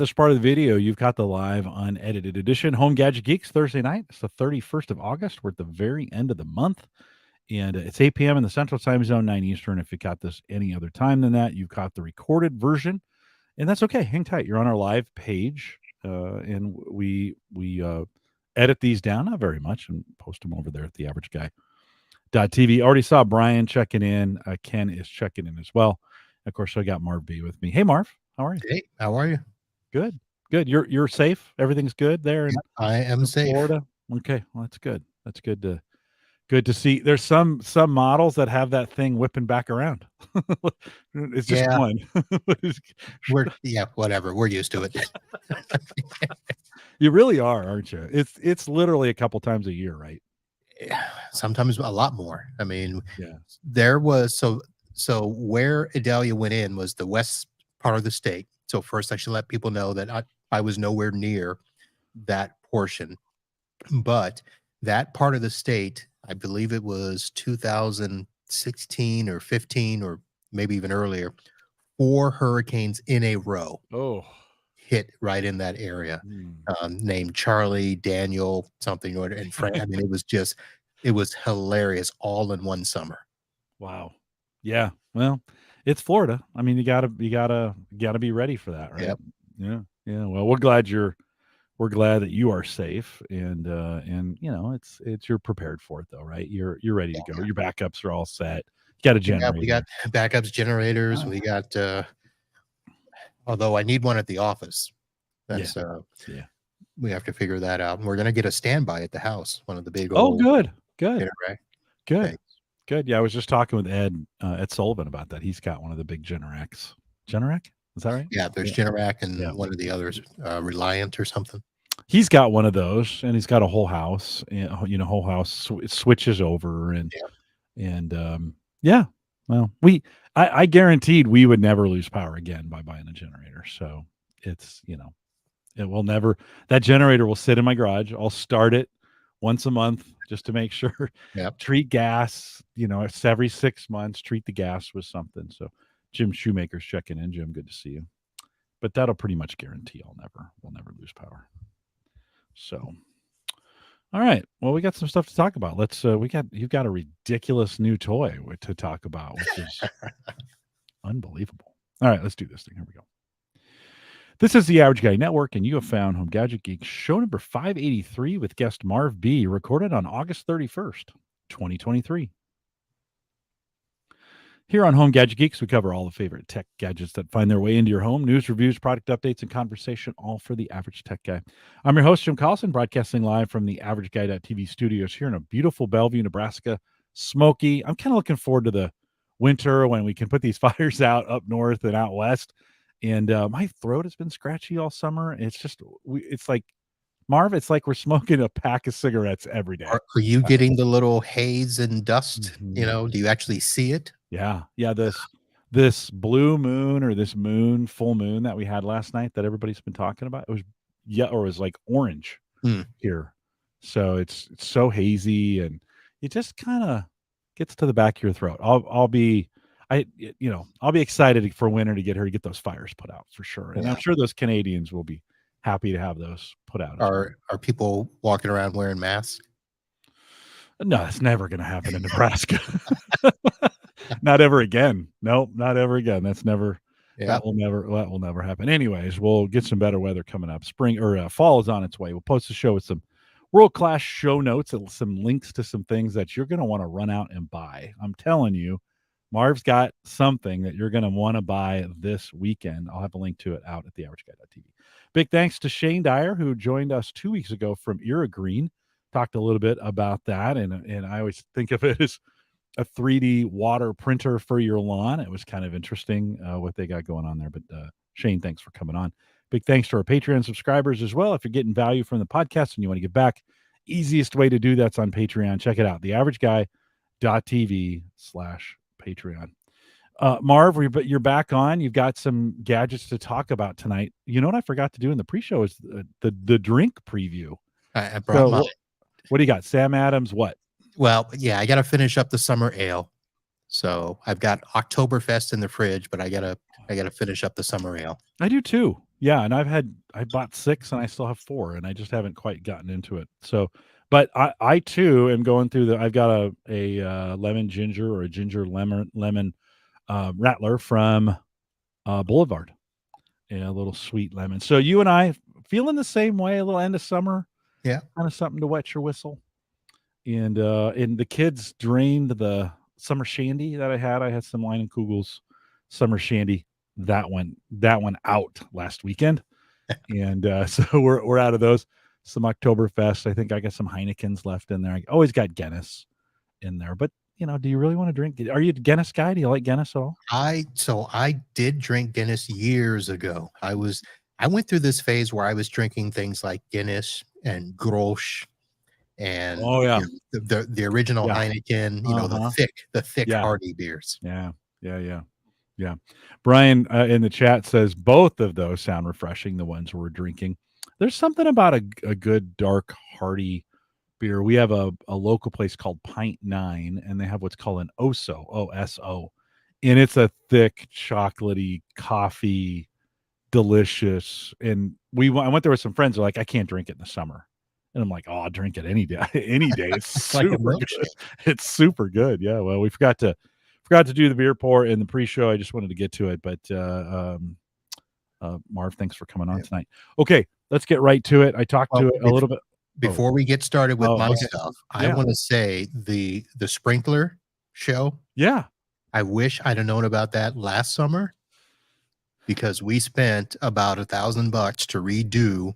this part of the video, you've got the live unedited edition. Home Gadget Geeks Thursday night. It's the 31st of August. We're at the very end of the month. And it's 8 p.m. in the Central Time Zone, 9 Eastern. If you got this any other time than that, you've got the recorded version. And that's okay. Hang tight. You're on our live page. And we edit these down, not very much, and post them over there at theaverageguy.tv. Already saw Brian checking in. Ken is checking in as well. Of course, I got Marv Bee with me. Hey, Marv. How are you? Hey, how are you? Good. You're safe. Everything's good there in, I am safe. Florida. Okay, well that's good. That's good to see. There's some models that have that thing whipping back around. It's just one. Whatever. We're used to it. You really are, aren't you? It's literally a couple times a year, right? Sometimes a lot more. I mean, there was so where Idalia went in was the west part of the state. So first I should let people know that I was nowhere near that portion. But that part of the state, I believe it was 2016 or 15 or maybe even earlier, 4 hurricanes in a row hit right in that area, named Charlie, Daniel, something, and Frank. I mean, it was hilarious all in one summer. Wow. Yeah. Well, it's Florida. I mean, you gotta be ready for that, right? Yep. Yeah. Yeah. Well, we're glad that you are safe, and you know, it's you're prepared for it though, right? You're ready to go. Your backups are all set. You got a generator. We got backups, generators. We got although I need one at the office. That's we have to figure that out. And we're gonna get a standby at the house, one of the big old good. Yeah, I was just talking with Ed Sullivan about that. He's got one of the big Generacs. Generac? Is that right? Yeah, there's Generac and one of the others, Reliant or something. He's got one of those, and he's got a whole house. You know, whole house switches over, and well, I guaranteed we would never lose power again by buying a generator. So it's, you know, it will never. That generator will sit in my garage. I'll start it once a month just to make sure. Treat gas, you know, it's every 6 months. Treat the gas with something. So Jim Shoemaker's checking in. Jim, good to see you. But that'll pretty much guarantee we'll never lose power. So, all right. Well, we got some stuff to talk about. You've got a ridiculous new toy to talk about, which is unbelievable. All right, let's do this thing. Here we go. This is the Average Guy Network, and you have found Home Gadget Geeks show number 583 with guest Marv Bee, recorded on August 31st, 2023. Here on Home Gadget Geeks, we cover all the favorite tech gadgets that find their way into your home, news, reviews, product updates, and conversation, all for the average tech guy. I'm your host, Jim Collison, broadcasting live from the AverageGuy.tv studios here in a beautiful Bellevue, Nebraska. Smoky. I'm kind of looking forward to the winter when we can put these fires out up north and out west. And my throat has been scratchy all summer. It's like, Marv, it's like we're smoking a pack of cigarettes every day. Are you getting the little haze and dust? You know, do you actually see it? Yeah. This blue moon, or this full moon that we had last night that everybody's been talking about, it was like orange here. So it's so hazy, and it just kind of gets to the back of your throat. I'll be excited for winter to get those fires put out for sure. And I'm sure those Canadians will be happy to have those put out. Are people walking around wearing masks? No, it's never going to happen in Nebraska. Not ever again. Nope, not ever again. That will never happen. Anyways, we'll get some better weather coming up. Spring or fall is on its way. We'll post the show with some world-class show notes and some links to some things that you're going to want to run out and buy. I'm telling you, Marv's got something that you're going to want to buy this weekend. I'll have a link to it out at theaverageguy.tv. Big thanks to Shane Dyer, who joined us 2 weeks ago from Era Green. Talked a little bit about that, and I always think of it as a 3D water printer for your lawn. It was kind of interesting what they got going on there. But Shane, thanks for coming on. Big thanks to our Patreon subscribers as well. If you're getting value from the podcast and you want to give back, easiest way to do that's on Patreon. Check it out, theaverageguy.tv/Patreon. Marv, you're back on. You've got some gadgets to talk about tonight. You know what I forgot to do in the pre-show is the drink preview. I brought mine. What do you got? Sam Adams, what? Well, I got to finish up the summer ale. So I've got Oktoberfest in the fridge, but I gotta finish up the summer ale. I do too. Yeah, and I bought 6 and I still have 4 and I just haven't quite gotten into it. So, but I too am going through I've got lemon ginger or a ginger lemon rattler from Boulevard. Yeah, a little sweet lemon. So you and I feeling the same way, a little end of summer, Yeah. kind of something to wet your whistle. And the kids drained the summer shandy that I had. I had some Line and Kugel's summer shandy. That one out last weekend. And so we're out of those. Some Oktoberfest. I think I got some Heinekens left in there. I always got Guinness in there. But do you really want to drink? Are you a Guinness guy? Do you like Guinness at all? I did drink Guinness years ago. I went through this phase where I was drinking things like Guinness and Grolsch and Oh yeah. the original Yeah. Heineken, Uh-huh. the thick Yeah. hearty beers. Yeah. Yeah. Yeah. Yeah. Brian in the chat says both of those sound refreshing, the ones we're drinking. There's something about a good dark hearty beer. We have a local place called Pint Nine, and they have what's called an OSO, OSO. And it's a thick, chocolatey coffee, delicious. And I went there with some friends. They're like, I can't drink it in the summer. And I'm like, oh, I'll drink it any day, any day. It's It's like a super good. milkshake. It's super good. Yeah. Well, we forgot to do the beer pour in the pre-show. I just wanted to get to it, but Marv, thanks for coming on Yeah. tonight. Okay, let's get right to it. I talked Well, to it a little bit. Before we get started with my Okay. stuff, I Yeah. want to say the sprinkler show. Yeah. I wish I'd have known about that last summer because we spent about $1,000 to redo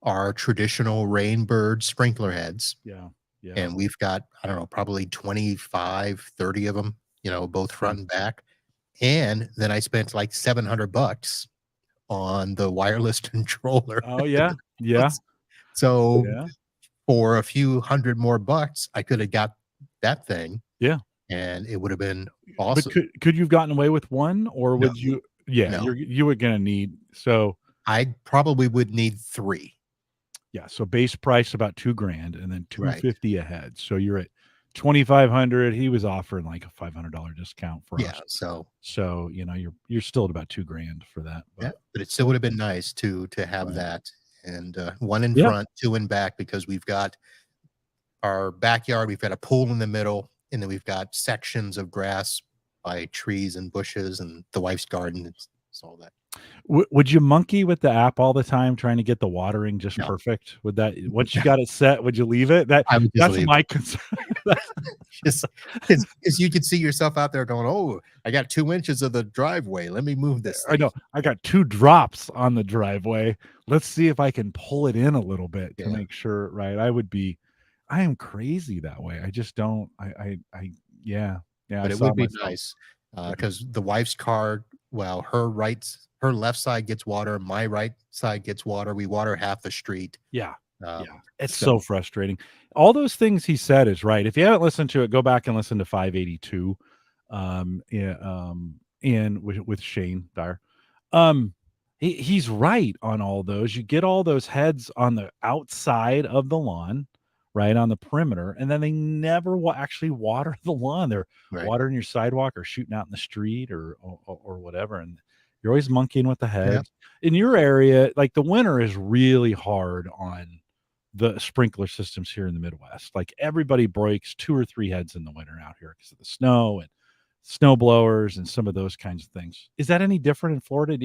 our traditional Rainbird sprinkler heads. Yeah. Yeah. And we've got, I don't know, probably 25, 30 of them, both front and back. And then I spent like $700 on the wireless controller. Oh yeah. Yeah. So Yeah. for a few hundred more bucks, I could have got that thing. Yeah. And it would have been But awesome. could you've gotten away with one, or No. would you? Yeah, No. you were gonna need so. I probably would need 3. Yeah, so base price about $2,000 and then Right. $250 ahead. So you're at 2,500. He was offering like a $500 discount for Yeah. us. So you're still at about $2,000 for that. yeah, but it still would have been nice to have Right. that. And 1 in Yeah. front, 2 in back, because we've got our backyard, we've got a pool in the middle, and then we've got sections of grass by trees and bushes and the wife's garden. It's all that. Would you monkey with the app all the time trying to get the watering just No. perfect? Would that once you got it set, would you leave it? I would just That's leave my concern. just because you could see yourself out there going, "Oh, I got 2 inches of the driveway. Let me move this I thing." know. I got 2 drops on the driveway. Let's see if I can pull it in a little bit to Yeah. make sure, right? I am crazy that way. I just don't yeah. Yeah, But I it saw would be myself. nice because the wife's car, well, her left side gets water, my right side gets water. We water half the street. Yeah. Um, Yeah. It's so so frustrating. All those things he said is right. If you haven't listened to it, go back and listen to 582 yeah, and with Shane Dyer. He's right on all those. You get all those heads on the outside of the lawn, right on the perimeter, and then they never actually water the lawn. They're right. watering your sidewalk or shooting out in the street or whatever, and you're always monkeying with the heads. In your area, like the winter is really hard on the sprinkler systems here in the Midwest. Like everybody breaks 2 or 3 heads in the winter out here because of the snow and snow blowers and some of those kinds of things. Is that any different in Florida?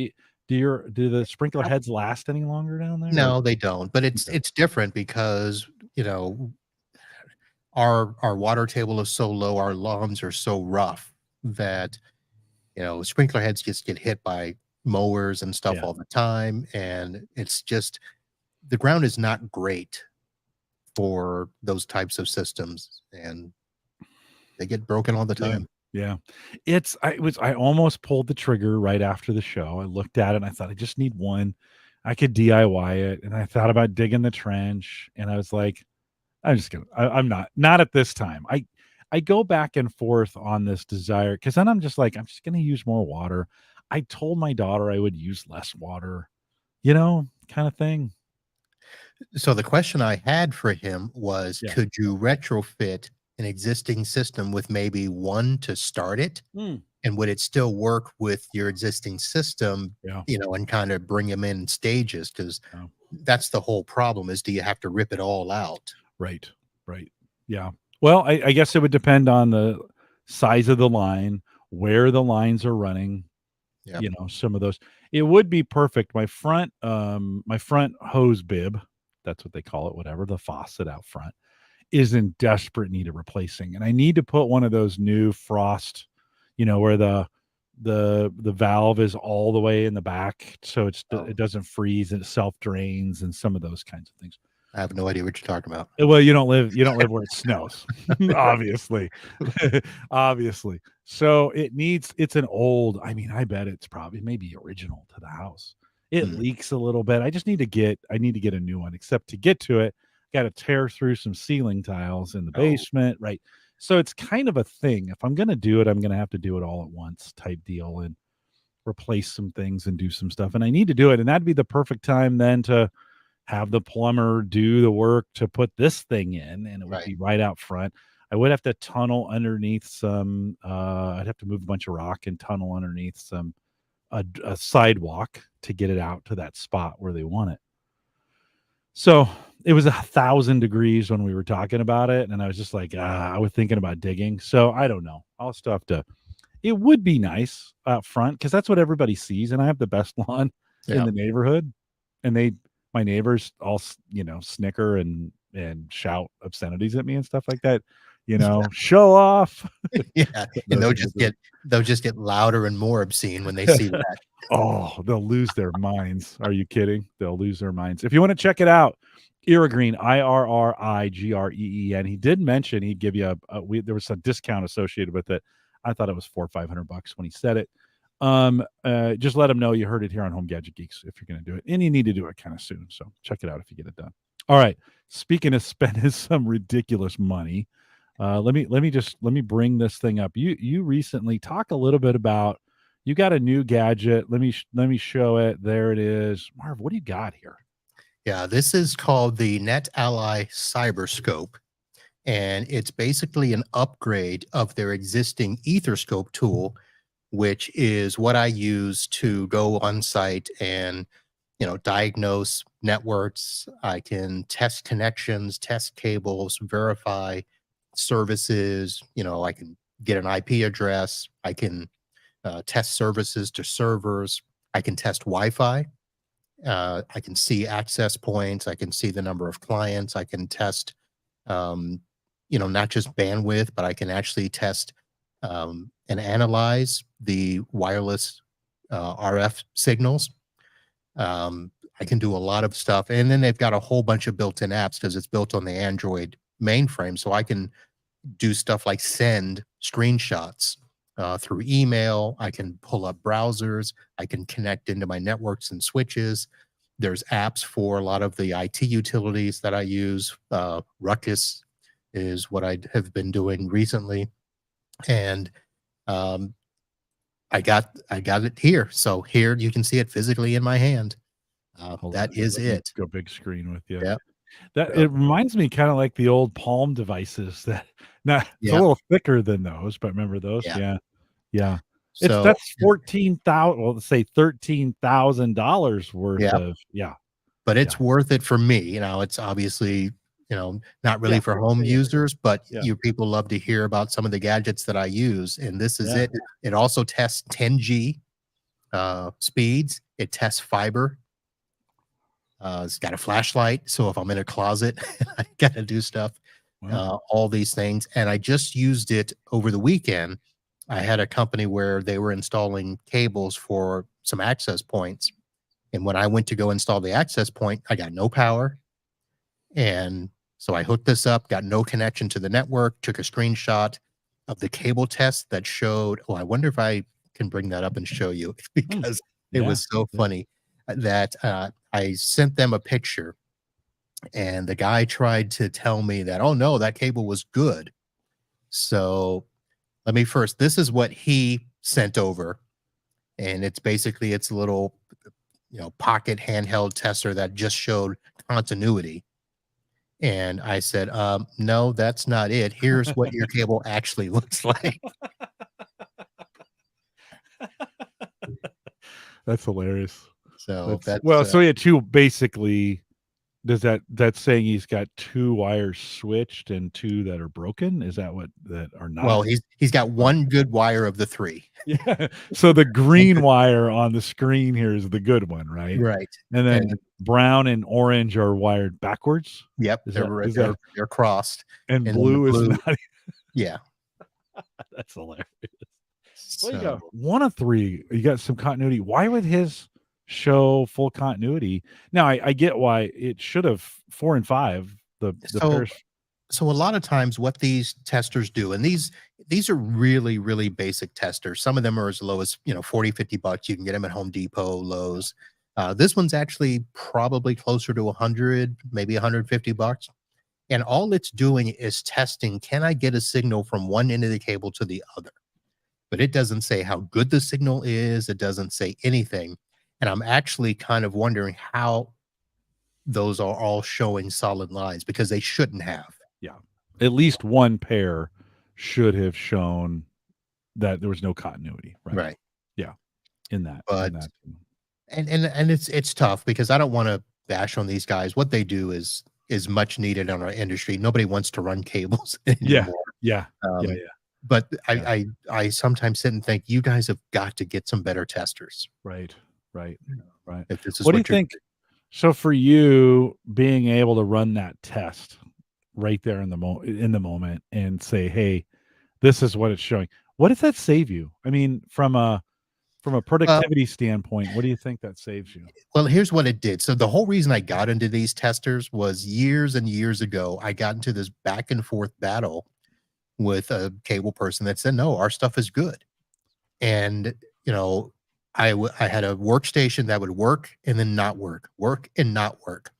Do the sprinkler heads last any longer down there? No, they don't. But it's different because our water table is so low, our lawns are so rough that sprinkler heads just get hit by mowers and stuff all the time, and it's just the ground is not great for those types of systems, and they get broken all the time. Yeah. I almost pulled the trigger right after the show. I looked at it and I thought I just need one. I could DIY it. And I thought about digging the trench and I was like, I'm just gonna I'm not at this time. I go back and forth on this desire because then I'm just like, I'm just gonna use more water. I told my daughter I would use less water, kind of thing. So the question I had for him was, Yeah. could you retrofit an existing system with maybe one to start it? and would it still work with your existing system, Yeah. and kind of bring them in stages? Because Yeah. that's the whole problem, is do you have to rip it all out? Right. Right. Yeah. Well, I guess it would depend on the size of the line, where the lines are running, Yeah. some of those. It would be perfect. My front hose bib, that's what they call it, whatever, the faucet out front, is in desperate need of replacing. And I need to put one of those new frost, where the valve is all the way in the back, so Oh, it doesn't freeze and it self drains and some of those kinds of things. I have no idea what you're talking about. Well, you don't live where it snows, obviously. Obviously. So it's an old, I mean, I bet it's probably maybe original to the house. It Hmm. leaks a little bit. I need to get a new one, except to get to it, got to tear through some ceiling tiles in the Oh, basement, right? So it's kind of a thing. If I'm going to do it, I'm going to have to do it all at once type deal and replace some things and do some stuff. And I need to do it. And that'd be the perfect time then to have the plumber do the work to put this thing in, and it would right. be right out front. I would have to tunnel underneath some I'd have to move a bunch of rock and tunnel underneath some a sidewalk to get it out to that spot where they want it. So it was 1,000 degrees when we were talking about it, and I was just like, I was thinking about digging. So I don't know. I'll still have to. It would be nice up front because that's what everybody sees, and I have the best lawn in Yeah. the neighborhood, and my neighbors all snicker and shout obscenities at me and stuff like that. Show off. Yeah. And Those kinds of, they'll just get louder and more obscene when they see that. oh, they'll lose their minds. Are you kidding? They'll lose their minds. If you want to check it out, Irrigreen, IRRIGREEN. He did mention he'd give you there was a discount associated with it. I thought it was $400-500 when he said it. Just let him know you heard it here on Home Gadget Geeks if you're going to do it, and you need to do it kind of soon. So check it out if you get it done. All right. Speaking of spending some ridiculous money, let me bring this thing up. You recently talk a little bit about you got a new gadget. Let me show it. There it is. Marv, what do you got here? Yeah, this is called the Net Ally Cyberscope, and it's basically an upgrade of their existing Etherscope tool, which is what I use to go on site and diagnose networks. I can test connections, test cables, verify services. I can get an IP address. I can test services to servers. I can test Wi-Fi. I can see access points. I can see the number of clients. I can test, not just bandwidth, but I can actually test and analyze the wireless RF signals. I can do a lot of stuff. And then they've got a whole bunch of built-in apps because it's built on the Android mainframe. So I can do stuff like send screenshots through email. I can pull up browsers. I can connect into my networks and switches. There's apps for a lot of the IT utilities that I use. Ruckus is what I have been doing recently, and um, I got it here. So here you can see it physically in my hand. Hold on. That is Let me it. go big screen with you. Yeah. That So it reminds me kind of like the old Palm devices that not it's a yeah. little thicker than those, but remember those? Yeah. Yeah. Yeah. So That's 14,000, well, let's say $13,000 worth yeah. of, yeah. But Yeah. it's worth it for me. It's obviously, not really Yeah. for home Yeah. users, but Yeah. you people love to hear about some of the gadgets that I use, and this is Yeah. it. It also tests 10G speeds. It tests fiber. It's got a flashlight, so if I'm in a closet, I gotta do stuff. Wow. All these things, and I just used it over the weekend. I had a company where they were installing cables for some access points, and when I went to go install the access point, I got no power. And so I hooked this up, got no connection to the network, took a screenshot of the cable test that showed. Oh, I wonder if I can bring that up and show you Hmm. because it Yeah. was so Yeah. funny that I sent them a picture and the guy tried to tell me that, oh no, that cable was good. So let me first, this is what he sent over. And it's basically its little, pocket handheld tester that just showed continuity. And I said, no, that's not it. Here's what your cable actually looks like. That's hilarious. So So he had two basically. Does that's saying he's got 2 wires switched and 2 that are broken? Is that what that are not? well, he's got one good wire of the 3. Yeah. So the green wire on the screen here is the good one, right? Right. And And then brown and orange are wired backwards? yep, Is that they're crossed. and And then the blue is blue, not. yeah. That's hilarious. Well, you So got 1 of 3. You got some continuity. Why would his show full continuity? Now, I get why it should have 4 and 5, the so pairs. so a lot of times what these testers do, and these are really, really basic testers. Some of them are as low as, 40, $50. You can get them at Home Depot, Lowe's. This one's actually probably closer to 100, maybe $150. And all it's doing is testing, can I get a signal from one end of the cable to the other? But it doesn't say how good the signal is. It doesn't say anything. And I'm actually kind of wondering how those are all showing solid lines because they shouldn't have. Yeah. At least one pair should have shown that there was no continuity, right? Right. Yeah. In that. But and it's tough because I don't want to bash on these guys. What they do is much needed on our industry. Nobody wants to run cables Yeah. anymore. Yeah. Um, Yeah. But Yeah. I sometimes sit and think you guys have got to get some better testers. Right. Right. Right. If this is What do you what you're think? So for you being able to run that test right there in the moment and say, "Hey, this is what it's showing." What does that save you? I mean, from a well, productivity standpoint, what do you think that saves you? well, here's what it did. So the whole reason I got into these testers was years and years ago, I got into this back and forth battle with a cable person that said, no, our stuff is good. And, I had a workstation that would work and then not work and not work.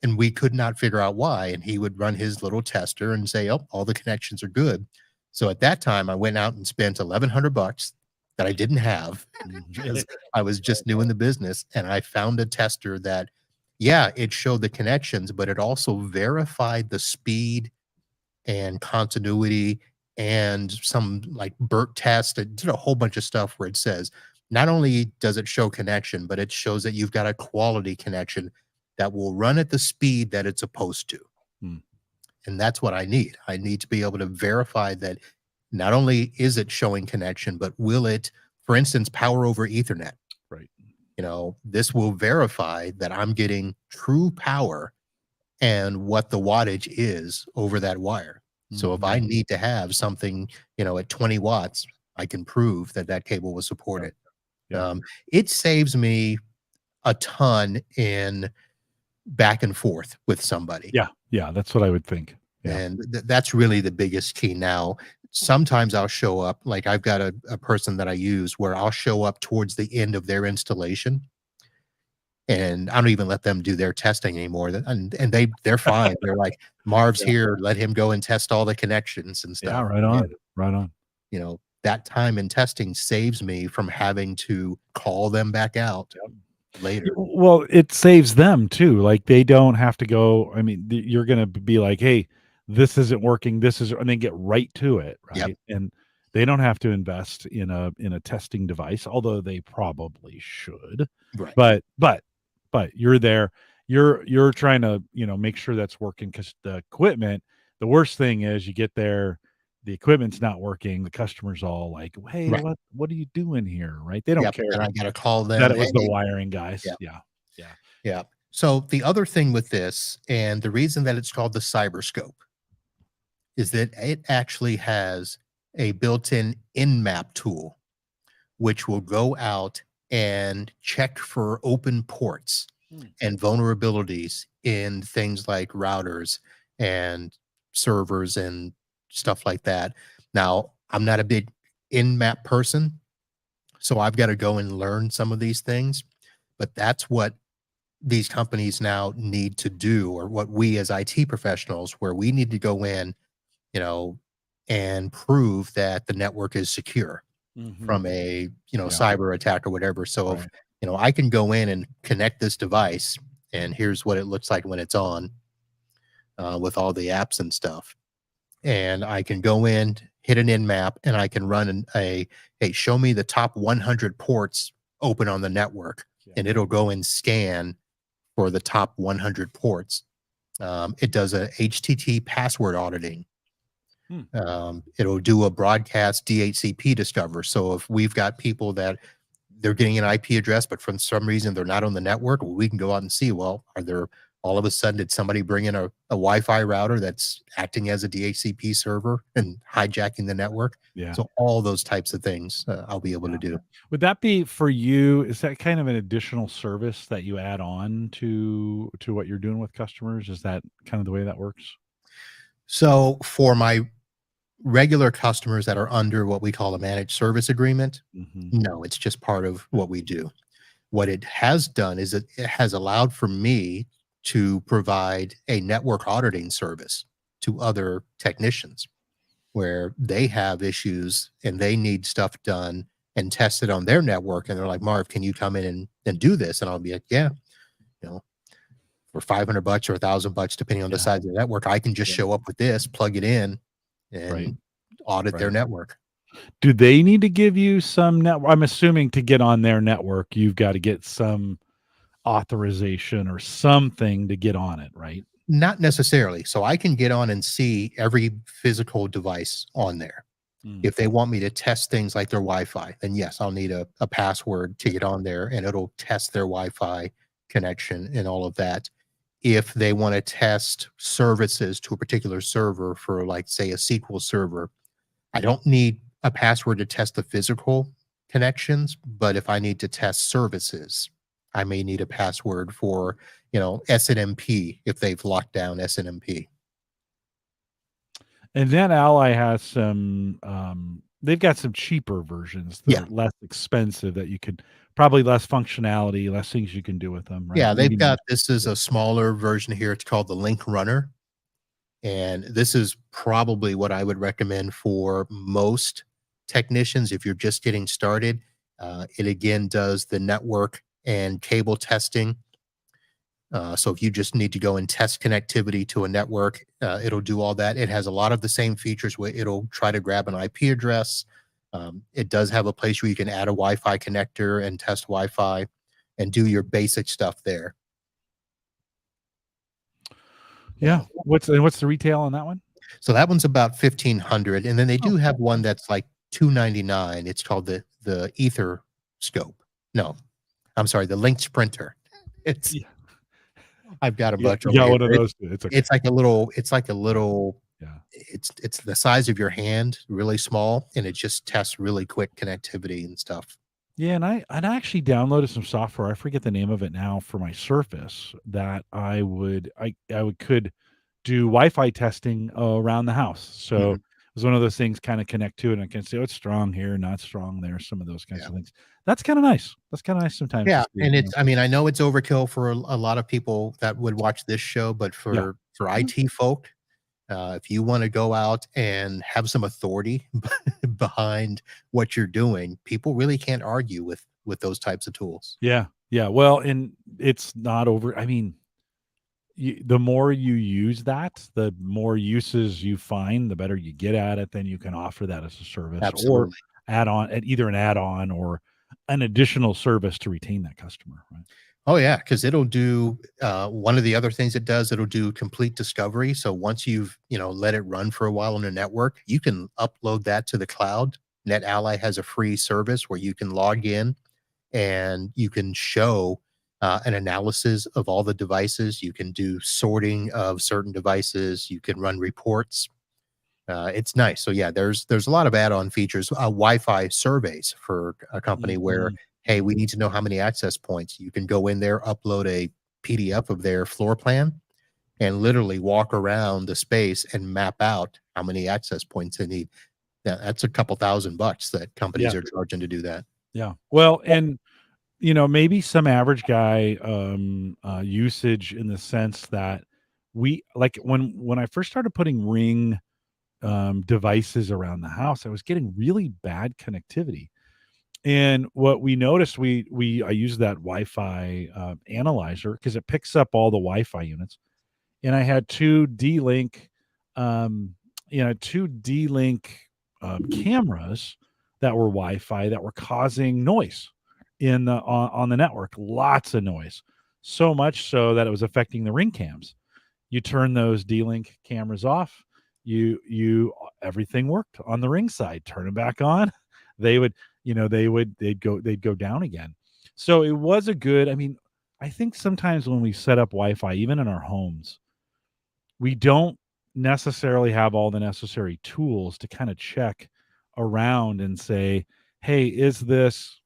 And we could not figure out why. And he would run his little tester and say, oh, all the connections are good. So at that time, I went out and spent $1,100 that I didn't have because I was just new in the business. And I found a tester that, yeah, it showed the connections, but it also verified the speed and continuity and some like BERT test. It did a whole bunch of stuff where it says not only does it show connection, but it shows that you've got a quality connection that will run at the speed that it's supposed to. Hmm. And that's what I need. I need to be able to verify that not only is it showing connection, but will it, for instance, power over Ethernet? Right. This will verify that I'm getting true power and what the wattage is over that wire. So if I need to have something, at 20 watts, I can prove that that cable was supported. Yeah. It saves me a ton in back and forth with somebody. Yeah. Yeah. That's what I would think. Yeah. And that's really the biggest key. Now, sometimes I'll show up, like I've got a person that I use where I'll show up towards the end of their installation. And I don't even let them do their testing anymore. And they're fine. They're like, Marv's here. Let him go and test all the connections and Yeah. stuff. Right on. And, Right on. that time in testing saves me from having to call them back out later. Well, it saves them too. Like they don't have to go. I mean, you're going to be like, "Hey, this isn't working. This is," and then get right to it, Yep. right? And they don't have to invest in a testing device, although they probably should. Right. But you're there. You're trying to make sure that's working because the equipment. The worst thing is you get there, the equipment's not working. The customer's all like, "Hey, Right. what are you doing here?" Right? They don't Yep. care And I got to call them. that it was the Hey, wiring guys. yeah. Yeah. Yeah. Yeah. So the other thing with this, and the reason that it's called the Cyberscope, is that it actually has a built-in in-map tool, which will go out and check for open ports and vulnerabilities in things like routers and servers and stuff like that. Now, I'm not a big in-map person, so I've got to go and learn some of these things, but that's what these companies now need to do, or what we as IT professionals, where we need to go in, and prove that the network is secure from a cyber attack or whatever. So if I can go in and connect this device, and here's what it looks like when it's on, with all the apps and stuff, and I can go in, hit an in map, and I can run hey, show me the top 100 ports open on the network, Yeah. and it'll go and scan for the top 100 ports. It does a HTTP password auditing. Hmm. It'll do a broadcast DHCP discover. So if we've got people that they're getting an IP address, but for some reason they're not on the network, well, we can go out and see, well, are there all of a sudden did somebody bring in a Wi-Fi router that's acting as a DHCP server and hijacking the network? Yeah. So all those types of things I'll be able to Yeah. do. Would that be for you? Is that kind of an additional service that you add on to what you're doing with customers? Is that kind of the way that works? So for my regular customers that are under what we call a managed service agreement, Mhm. no, it's just part of what we do. What it has done is it has allowed for me to provide a network auditing service to other technicians where they have issues and they need stuff done and tested on their network. And they're like, Marv, can you come in and do this? And I'll be like, yeah, you know, for $500 or $1,000, depending on the Yeah. size of the network, I can just Yeah. show up with this, plug it in, Right. and audit their Right. network. Do they need to give you some I'm assuming to get on their network, you've got to get some authorization or something to get on it, right? Not necessarily. So I can get on and see every physical device on there. Mm. If they want me to test things like their Wi-Fi, then yes, I'll need a password to get on there and it'll test their Wi-Fi connection and all of that. If they want to test services to a particular server for, like, say, a SQL server, I don't need a password to test the physical connections, but if I need to test services, I may need a password for, SNMP if they've locked down SNMP. And then Ally has some, they've got some cheaper versions that Yeah. are less expensive that you could probably less functionality, less things you can do with them, right? Yeah, they've Maybe not. got this is a smaller version here. It's called the Link Runner. And this is probably what I would recommend for most technicians if you're just getting started. It again does the network and cable testing. So if you just need to go and test connectivity to a network, it'll do all that. It has a lot of the same features where it'll try to grab an IP address. It does have a place where you can add a Wi-Fi connector and test Wi-Fi and do your basic stuff there. Yeah. What's the retail on that one? So that one's about 1,500, and then they Oh, do have cool. one that's like 299. It's called the Ether Scope. No, I'm sorry, the Link Sprinter. It's Yeah. I've got a Yeah, bunch you over got here. one of those too. It's okay. It's like a little Yeah. it's the size of your hand, really small, and it just tests really quick connectivity and stuff. Yeah, and I actually downloaded some software. I forget the name of it now for my Surface that I could do Wi-Fi testing around the house. So Mhm. it was one of those things kind of connect to it and I can say, oh, it's strong here, not strong there, some of those kinds Yeah. of things. That's kind of nice. That's kind of nice sometimes to Yeah, see, and I mean, I know it's overkill for a lot of people that would watch this show, but Yeah. for Mhm. IT folk, if you wanna go out and have some authority behind what you're doing, people really can't argue with those types of tools. Yeah. Yeah. Well, and it's not over. I mean, the more you use that, the more uses you find, the better you get at it. Then you can offer that as a service or Absolutely. add on at either an add-on or an additional service to retain that customer. Right. Oh, yeah, because 'cause it'll do, one of the other things it does, it'll do complete discovery, so once you've, let it run for a while on a network, you can upload that to the cloud. NetAlly has a free service where you can log in and you can show an analysis of all the devices. You can do sorting of certain devices. You can run reports. It's nice. So yeah, there's a lot of add-on features. Wi-Fi surveys for a company where, Mhm. hey, Mhm. we need to know how many access points. You can go in there, upload a PDF of their floor plan, and literally walk around the space and map out how many access points they need. That's a couple $1,000 that Yeah. companies are charging to do that. Yeah. Well, and maybe some average guy usage in the sense that we like when I first started putting Ring devices around the house, I was getting really bad connectivity. And what we noticed, I used that Wi-Fi analyzer because it picks up all the Wi-Fi units, and I had um, two D-Link cameras that were Wi-Fi that were causing noise. on the network, lots of noise, so much so that it was affecting the ring cams. You turn those D-Link cameras off, you everything worked on the ring side. Turn them back on, they would, they'd go down again. So it was a good. I mean, I think sometimes when we set up Wi-Fi, even in our homes, we don't necessarily have all the necessary tools to kind of check around and say, hey, is this,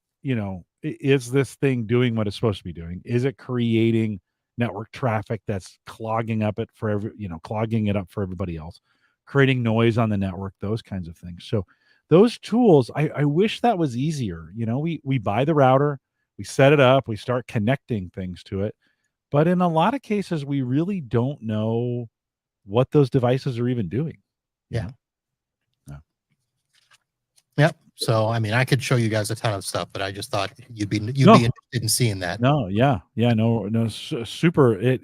is this thing doing what it's supposed to be doing? Is it creating network traffic that's clogging up it for clogging it up for everybody else, creating noise on the network, those kinds of things. So those tools, I wish that was easier. We buy the router, we set it up, we start connecting things to it. But in a lot of cases, we really don't know what those devices are even doing. Yeah. Yep. So, I mean, I could show you guys a ton of stuff, but I just thought you'd be interested in seeing that. No, yeah, no, super.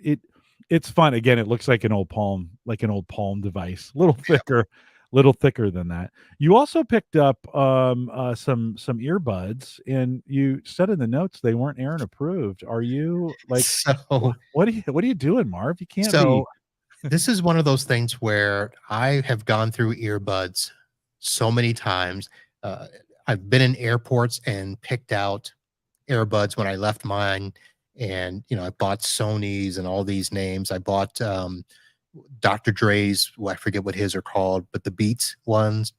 It's fun. Again, it looks like an old Palm device, a little thicker than that. You also picked up some earbuds, and you said in the notes they weren't Aaron approved. Are you like, so what are you doing, Marv? You can't so be. This is one of those things where I have gone through earbuds so many times. I've been in airports and picked out earbuds when I left mine, and I bought Sony's and all these names. I bought Dr. Dre's, well, I forget what his are called, but the Beats ones.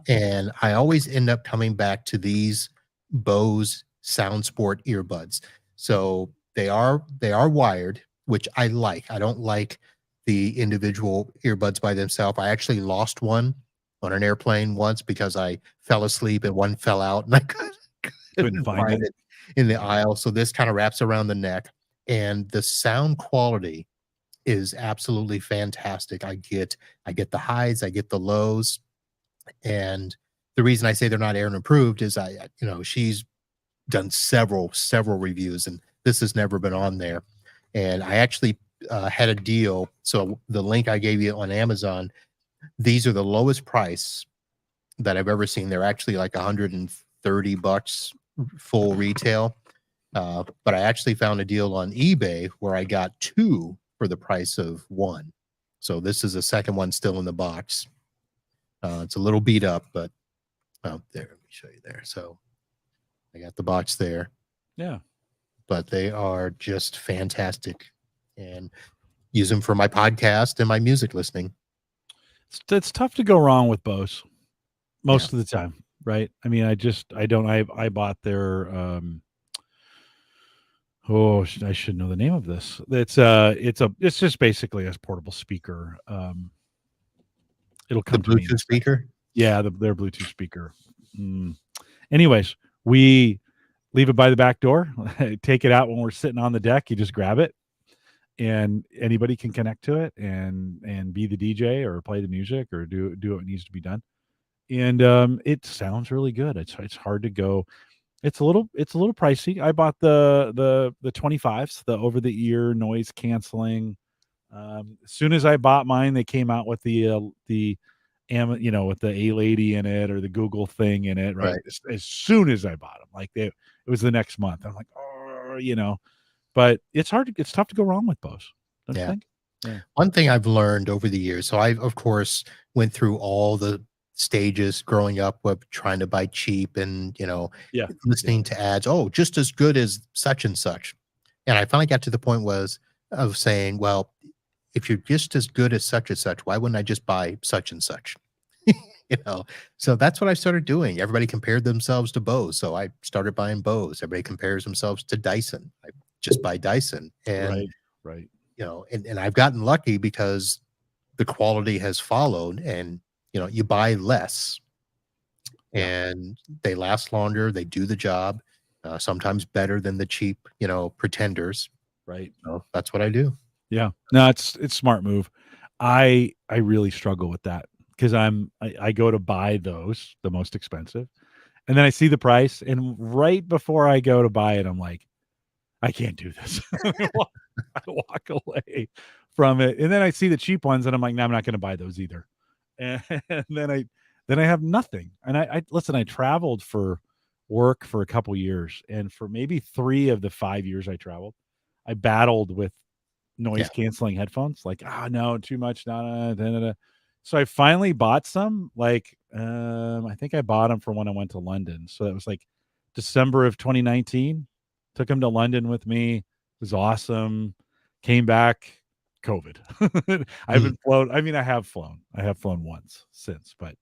And I always end up coming back to these Bose Sound Sport earbuds. So they are wired, which I like. I don't like the individual earbuds by themselves. I actually lost one on an airplane once because I fell asleep and one fell out and I couldn't find it in the aisle. So this kind of wraps around the neck, and the sound quality is absolutely fantastic. I get the highs, I get the lows. And the reason I say they're not Aaron approved is she's done several reviews, and this has never been on there. And I actually had a deal. So the link I gave you on Amazon, these are the lowest price that I've ever seen. They're actually like $130 full retail. But I actually found a deal on eBay where I got two for the price of one. So this is the second one still in the box. It's a little beat up, but there, let me show you there. So I got the box there. Yeah. But they are just fantastic, and use them for my podcast and my music listening. It's tough to go wrong with Bose most of the time, right? I mean, I bought their I should know the name of this. It's just basically a portable speaker. It'll come to me. Bluetooth speaker? Yeah, their Bluetooth speaker. Anyways, we leave it by the back door, take it out when we're sitting on the deck. You just grab it, and anybody can connect to it and be the DJ or play the music or do what needs to be done. And it sounds really good. It's hard to go. It's a little pricey. I bought the 25s, the over the ear noise canceling. As soon as I bought mine, they came out with the with the A Lady in it or the Google thing in it, right? As soon as I bought them, like it was the next month. I'm like, but it's tough to go wrong with Bose. Don't you think? Yeah. One thing I've learned over the years, so I of course went through all the stages growing up with trying to buy cheap and listening to ads, just as good as such and such. And I finally got to the point of saying, well, if you're just as good as such and such, why wouldn't I just buy such and such? So that's what I started doing. Everybody compared themselves to Bose, so I started buying Bose. Everybody compares themselves to Dyson. I just buy Dyson. And right. And I've gotten lucky because the quality has followed, and you buy less and they last longer. They do the job, sometimes better than the cheap, pretenders. Right. So that's what I do. Yeah. No, it's smart move. I really struggle with that because I go to buy those, the most expensive, and then I see the price, and right before I go to buy it, I'm like, I can't do this. I walk away from it, and then I see the cheap ones, and I'm like, no, I'm not going to buy those either. And then I have nothing. And I listen. I traveled for work for a couple years, and for maybe 3 of the 5 years I traveled, I battled with noise canceling headphones. Like, no, too much. Nah, nah, nah, nah. So I finally bought some. Like, I think I bought them for when I went to London. So that was like December of 2019. Took them to London with me. It was awesome. Came back, COVID. I haven't flown. I mean, I have flown. I have flown once since, but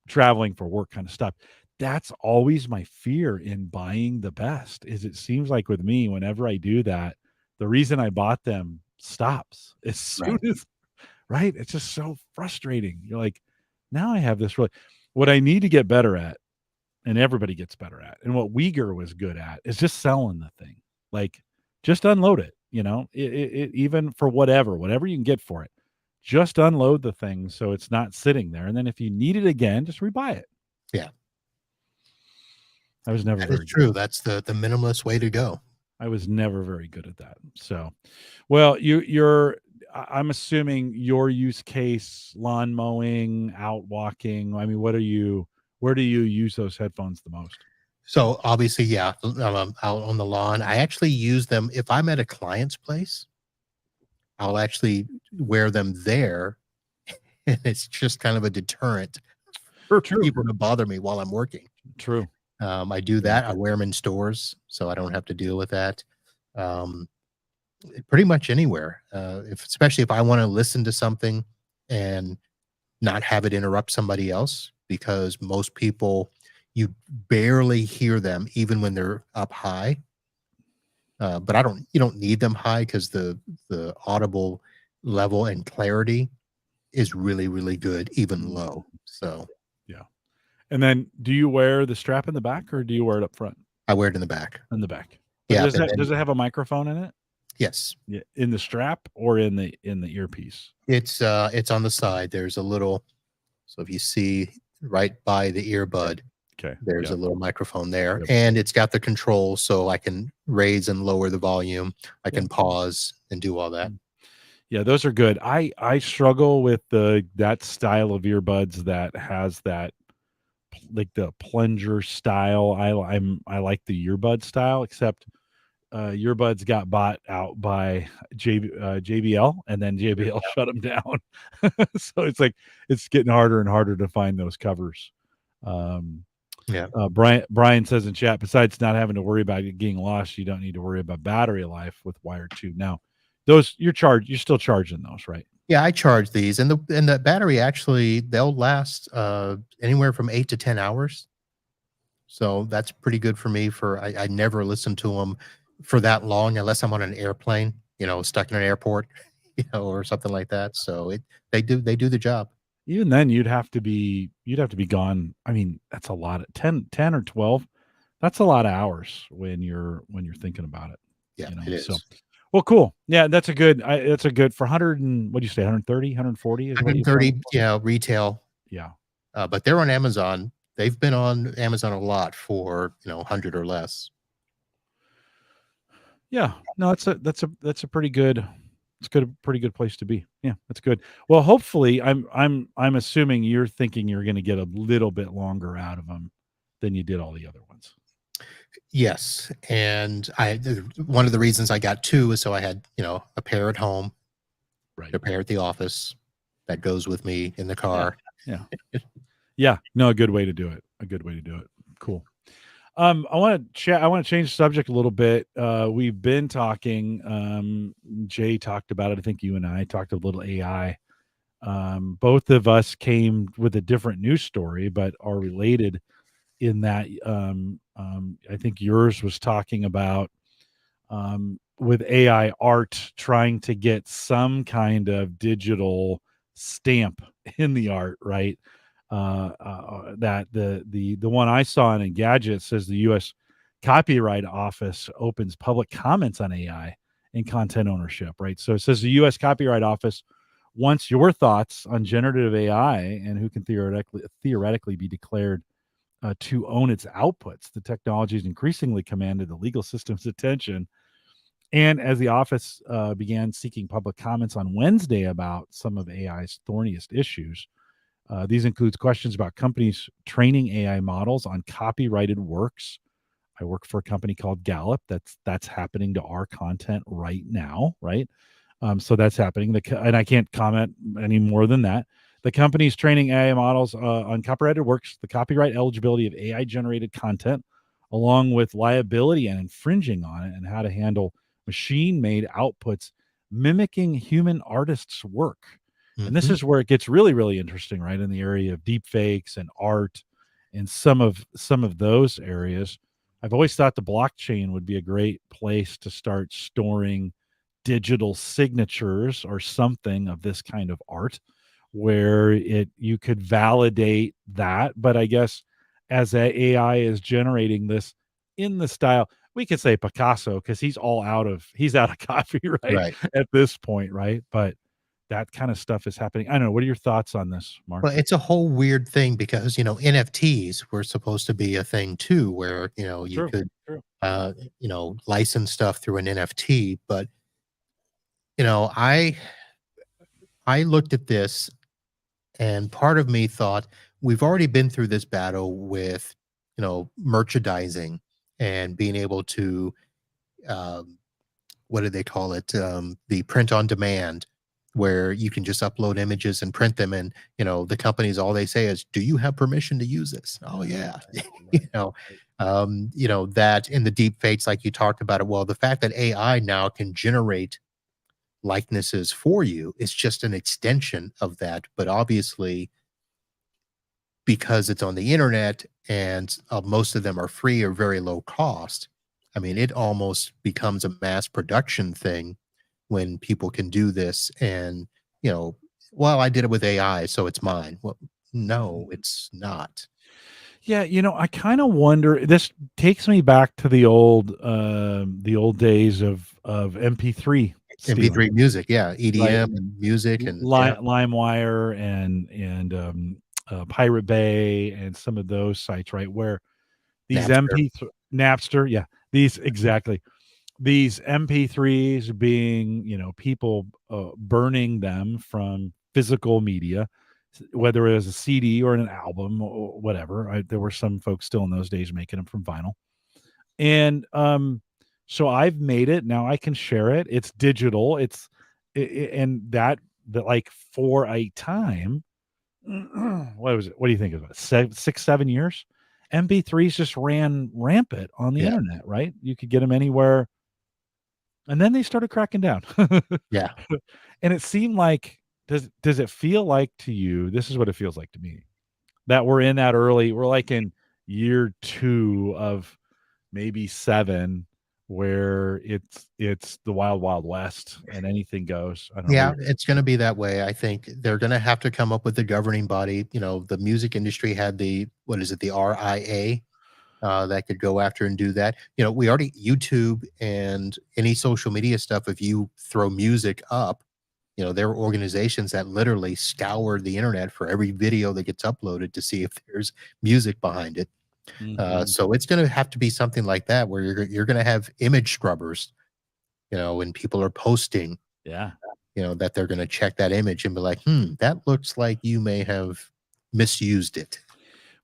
traveling for work kind of stopped. That's always my fear in buying the best. Is it seems like with me, whenever I do that, the reason I bought them stops as soon as right. It's just so frustrating. You're like, now I have this really what I need to get better at, and everybody gets better at, and what Uyghur was good at is just selling the thing. Like, just unload it. It even for whatever you can get for it. Just unload the thing so it's not sitting there. And then if you need it again, just rebuy it. Yeah. I was never That very is true. good. That's the minimalist way to go. I was never very good at that. So, well, I'm assuming your use case, lawn mowing, out walking. I mean, where do you use those headphones the most? So obviously, yeah, out on the lawn. I actually use them if I'm at a client's place. I'll actually wear them there, and it's just kind of a deterrent for people to bother me while I'm working. True. I do that. I wear them in stores, so I don't have to deal with that. Pretty much anywhere, especially if I want to listen to something and not have it interrupt somebody else, because most people, you barely hear them even when they're up high. But you don't need them high because the audible level and clarity is really, really good, even low. So yeah. And then do you wear the strap in the back or do you wear it up front? I wear it in the back. In the back. But yeah. Does it have a microphone in it? Yes. Yeah. In the strap or in the earpiece? It's on the side. There's a little, so if you see right by the earbud, there's a little microphone there, and it's got the control, so I can raise and lower the volume. I can pause and do all that. Yeah, those are good. I struggle with that style of earbuds that has that like the plunger style. I like the earbud style, except earbuds got bought out by JBL, and then JBL shut them down. So it's like it's getting harder and harder to find those covers. Brian says in chat, besides not having to worry about it getting lost, you don't need to worry about battery life with Wire 2. Now, those you're still charging those, right? Yeah, I charge these, and the battery actually they'll last anywhere from 8 to 10 hours. So that's pretty good for me. I never listen to them for that long unless I'm on an airplane, stuck in an airport, or something like that. So they do the job. Even then you'd have to be gone. I mean, that's a lot of 10 or 12. That's a lot of hours when you're thinking about it. Yeah, it is. So, well, cool. Yeah, that's a good for 100 and what do you say, 130, 140 is 130, retail. Yeah. But they're on Amazon. They've been on Amazon a lot for, 100 or less. Yeah. No, that's a pretty good pretty good place to be. Yeah, that's good. Well, hopefully I'm assuming you're thinking you're going to get a little bit longer out of them than you did all the other ones. Yes, and one of the reasons I got 2 is so I had, a pair at home, right, a pair at the office that goes with me in the car. Yeah. Yeah. No, a good way to do it. Cool. I want to change the subject a little bit. We've been talking, Jay talked about it. I think you and I talked a little AI. Both of us came with a different news story, but are related in that, I think yours was talking about, with AI art trying to get some kind of digital stamp in the art, right? That the one I saw in Gadget says the U.S. Copyright Office opens public comments on AI and content ownership, right? So it says the U.S. Copyright Office wants your thoughts on generative AI and who can theoretically be declared to own its outputs. The technology has increasingly commanded the legal system's attention. And as the office began seeking public comments on Wednesday about some of AI's thorniest issues, These includes questions about companies training AI models on copyrighted works. I work for a company called Gallup. That's happening to our content right now, right? So that's happening. And I can't comment any more than that. The company's training AI models on copyrighted works, the copyright eligibility of AI generated content, along with liability and infringing on it, and how to handle machine made outputs mimicking human artists' work. And this Mhm. is where it gets really, really interesting, right? In the area of deep fakes and art and some of those areas. I've always thought the blockchain would be a great place to start storing digital signatures or something of this kind of art where it you could validate that. But I guess as AI is generating this in the style, we could say Picasso because he's out of copyright Right. at this point, right? But that kind of stuff is happening. I don't know. What are your thoughts on this, Mark? Well, it's a whole weird thing because, NFTs were supposed to be a thing too, where, you True, could, true. uh, license stuff through an NFT. But, you know, I I looked at this and part of me thought we've already been through this battle with, merchandising and being able to um, what do they call it? The print on demand, where you can just upload images and print them. And, the companies, all they say is, do you have permission to use this? Oh, yeah. Right, right, right. That in the deep fakes, like you talked about it. Well, the fact that AI now can generate likenesses for you is just an extension of that. But obviously, because it's on the internet and most of them are free or very low cost, I mean, it almost becomes a mass production thing when people can do this and, you know, well, I did it with AI, so it's mine. Well, no, Mhm. it's not. Yeah, I kind of wonder. This takes me back to the old days of MP3 stealing, MP3 music, yeah, right? EDM and music and yeah, LimeWire and Pirate Bay and some of those sites, right? Where these Napster. MP3 Napster, yeah, these exactly these MP3s being, people burning them from physical media, whether it was a CD or an album or whatever. There were some folks still in those days making them from vinyl, and so I've made it. Now I can share it. It's digital. And that like for a time, what was it? What do you think of it? 6, 7 years? MP3s just ran rampant on the Yeah, internet, right? You could get them anywhere, and then they started cracking down. yeah. And it seemed like, does it feel like to you, this is what it feels like to me, that we're like in year 2 of maybe 7, where it's the wild, wild west and anything goes. I don't know, what Yeah, you it's gonna be that way. I think they're gonna have to come up with a governing body. The music industry had the what is it, the RIA, that could go after and do that. We already YouTube and any social media stuff, if you throw music up, there are organizations that literally scour the internet for every video that gets uploaded to see if there's music behind it. Mhm. So it's going to have to be something like that where you're going to have image scrubbers, when people are posting, Yeah. that they're going to check that image and be like, that looks like you may have misused it.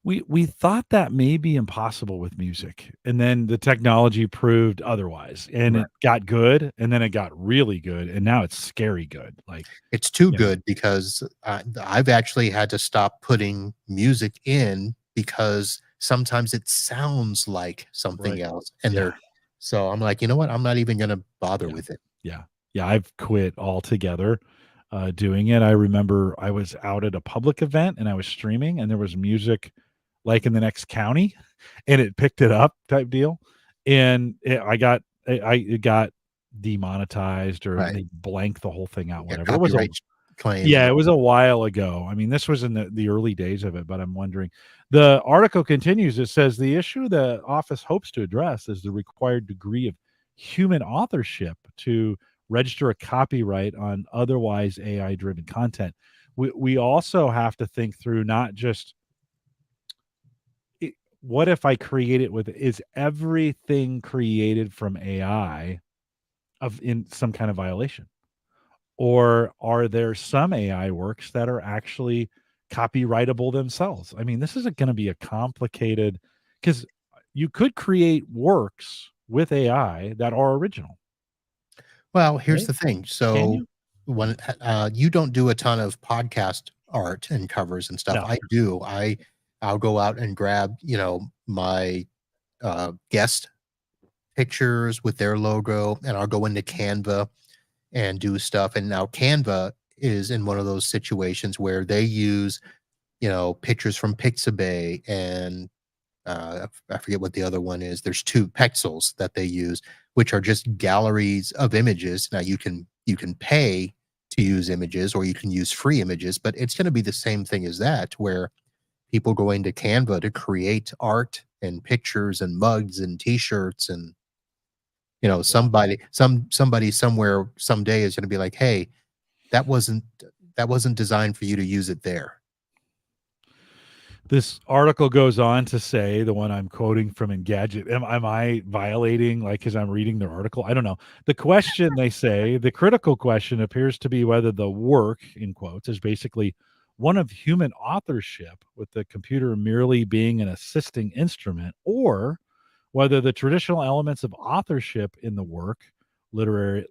We thought that may be impossible with music, and then the technology proved otherwise, and Right. it got good, and then it got really good, and now it's scary good, like, It's too you know good because I've actually had to stop putting music in because sometimes it sounds like something Right. else, and Yeah. so I'm like, "You know what? I'm not even gonna bother Yeah. with it." Yeah. Yeah, I've quit altogether, doing it. I remember I was out at a public event, and I was streaming, and there was music, like, in the next county, and it picked it up type deal, and it got demonetized, or Right. they blanked the whole thing out, Yeah, whatever. It was a copyright claims Yeah, and it all. was a while ago. I mean, this was in the early days of it, but I'm wondering. The article continues. It says the issue the office hopes to address is the required degree of human authorship to register a copyright on otherwise AI driven content. We also have to think through not just what if I create it with, is everything created from AI of in some kind of violation? Or are there some AI works that are actually copyrightable themselves. I mean, this isn't going to be a complicated, because you could create works with AI that are original. Well, here's Right? the thing. Can So you? when you don't do a ton of podcast art and covers and stuff, No. I do. I'll go out and grab, my guest pictures with their logo, and I'll go into Canva and do stuff. And now Canva is in one of those situations where they use, pictures from Pixabay and I forget what the other one is. There's two Pexels that they use, which are just galleries of images. Now you can pay to use images, or you can use free images, but it's going to be the same thing as that, where people go into Canva to create art and pictures and mugs and T-shirts, and Yeah. somebody somewhere someday is going to be like, hey, that wasn't designed for you to use it there. This article goes on to say, the one I'm quoting from in Gadget, am I violating, like, because I'm reading their article? I don't know. The question, they say, the critical question appears to be whether the work, in quotes, is basically one of human authorship, with the computer merely being an assisting instrument, or whether the traditional elements of authorship in the work, literary,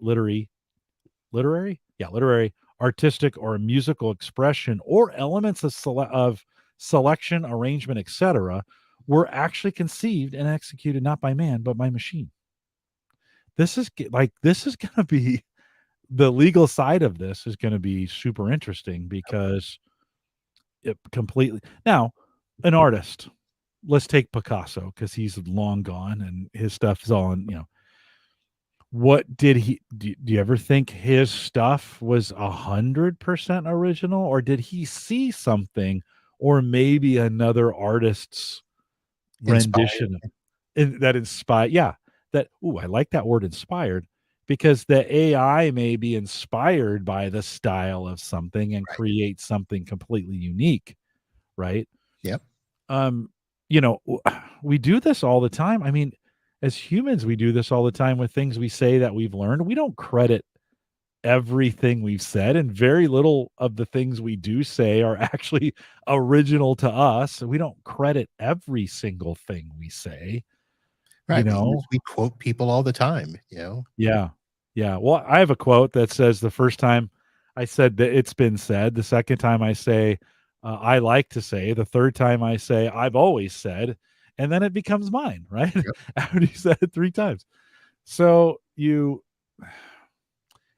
literary, artistic, or musical expression, or elements of selection, arrangement, etc., were actually conceived and executed not by man but by machine. This is going to be, the legal side of this is going to be super interesting, because it completely, now, an artist, let's take Picasso, because he's long gone and his stuff is all in, what did he do you ever think his stuff was 100% original, or did he see something, or maybe another artist's Inspired. rendition of that inspired, yeah, that, ooh, I like that word, inspired, because the AI may be inspired by the style of something and Right. create something completely unique, right? Yep. um we do this all the time. I mean, as humans, we do this all the time with things we say that we've learned. We don't credit everything we've said, and very little of the things we do say are actually original to us. We don't credit every single thing we say, you Right. know. We quote people all the time. Yeah. Yeah. Well, I have a quote that says, the first time I said that it's been said, the second time I say, I like to say, the third time I say, I've always said, and then it becomes mine, right? Yep. After you said it three times. So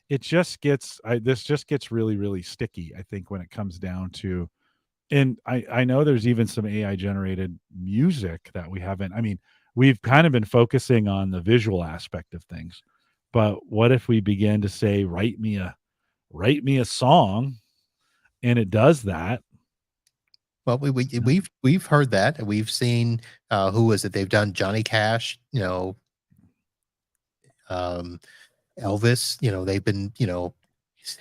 it just gets, this just gets really, really sticky, I think, when it comes down to, and I know there's even some AI generated music that we haven't, I mean, we've kind of been focusing on the visual aspect of things, but what if we begin to say, write me a song, and it does that? Well, we've heard that, and we've seen, who was it? They've done Johnny Cash, um, Elvis. They've been,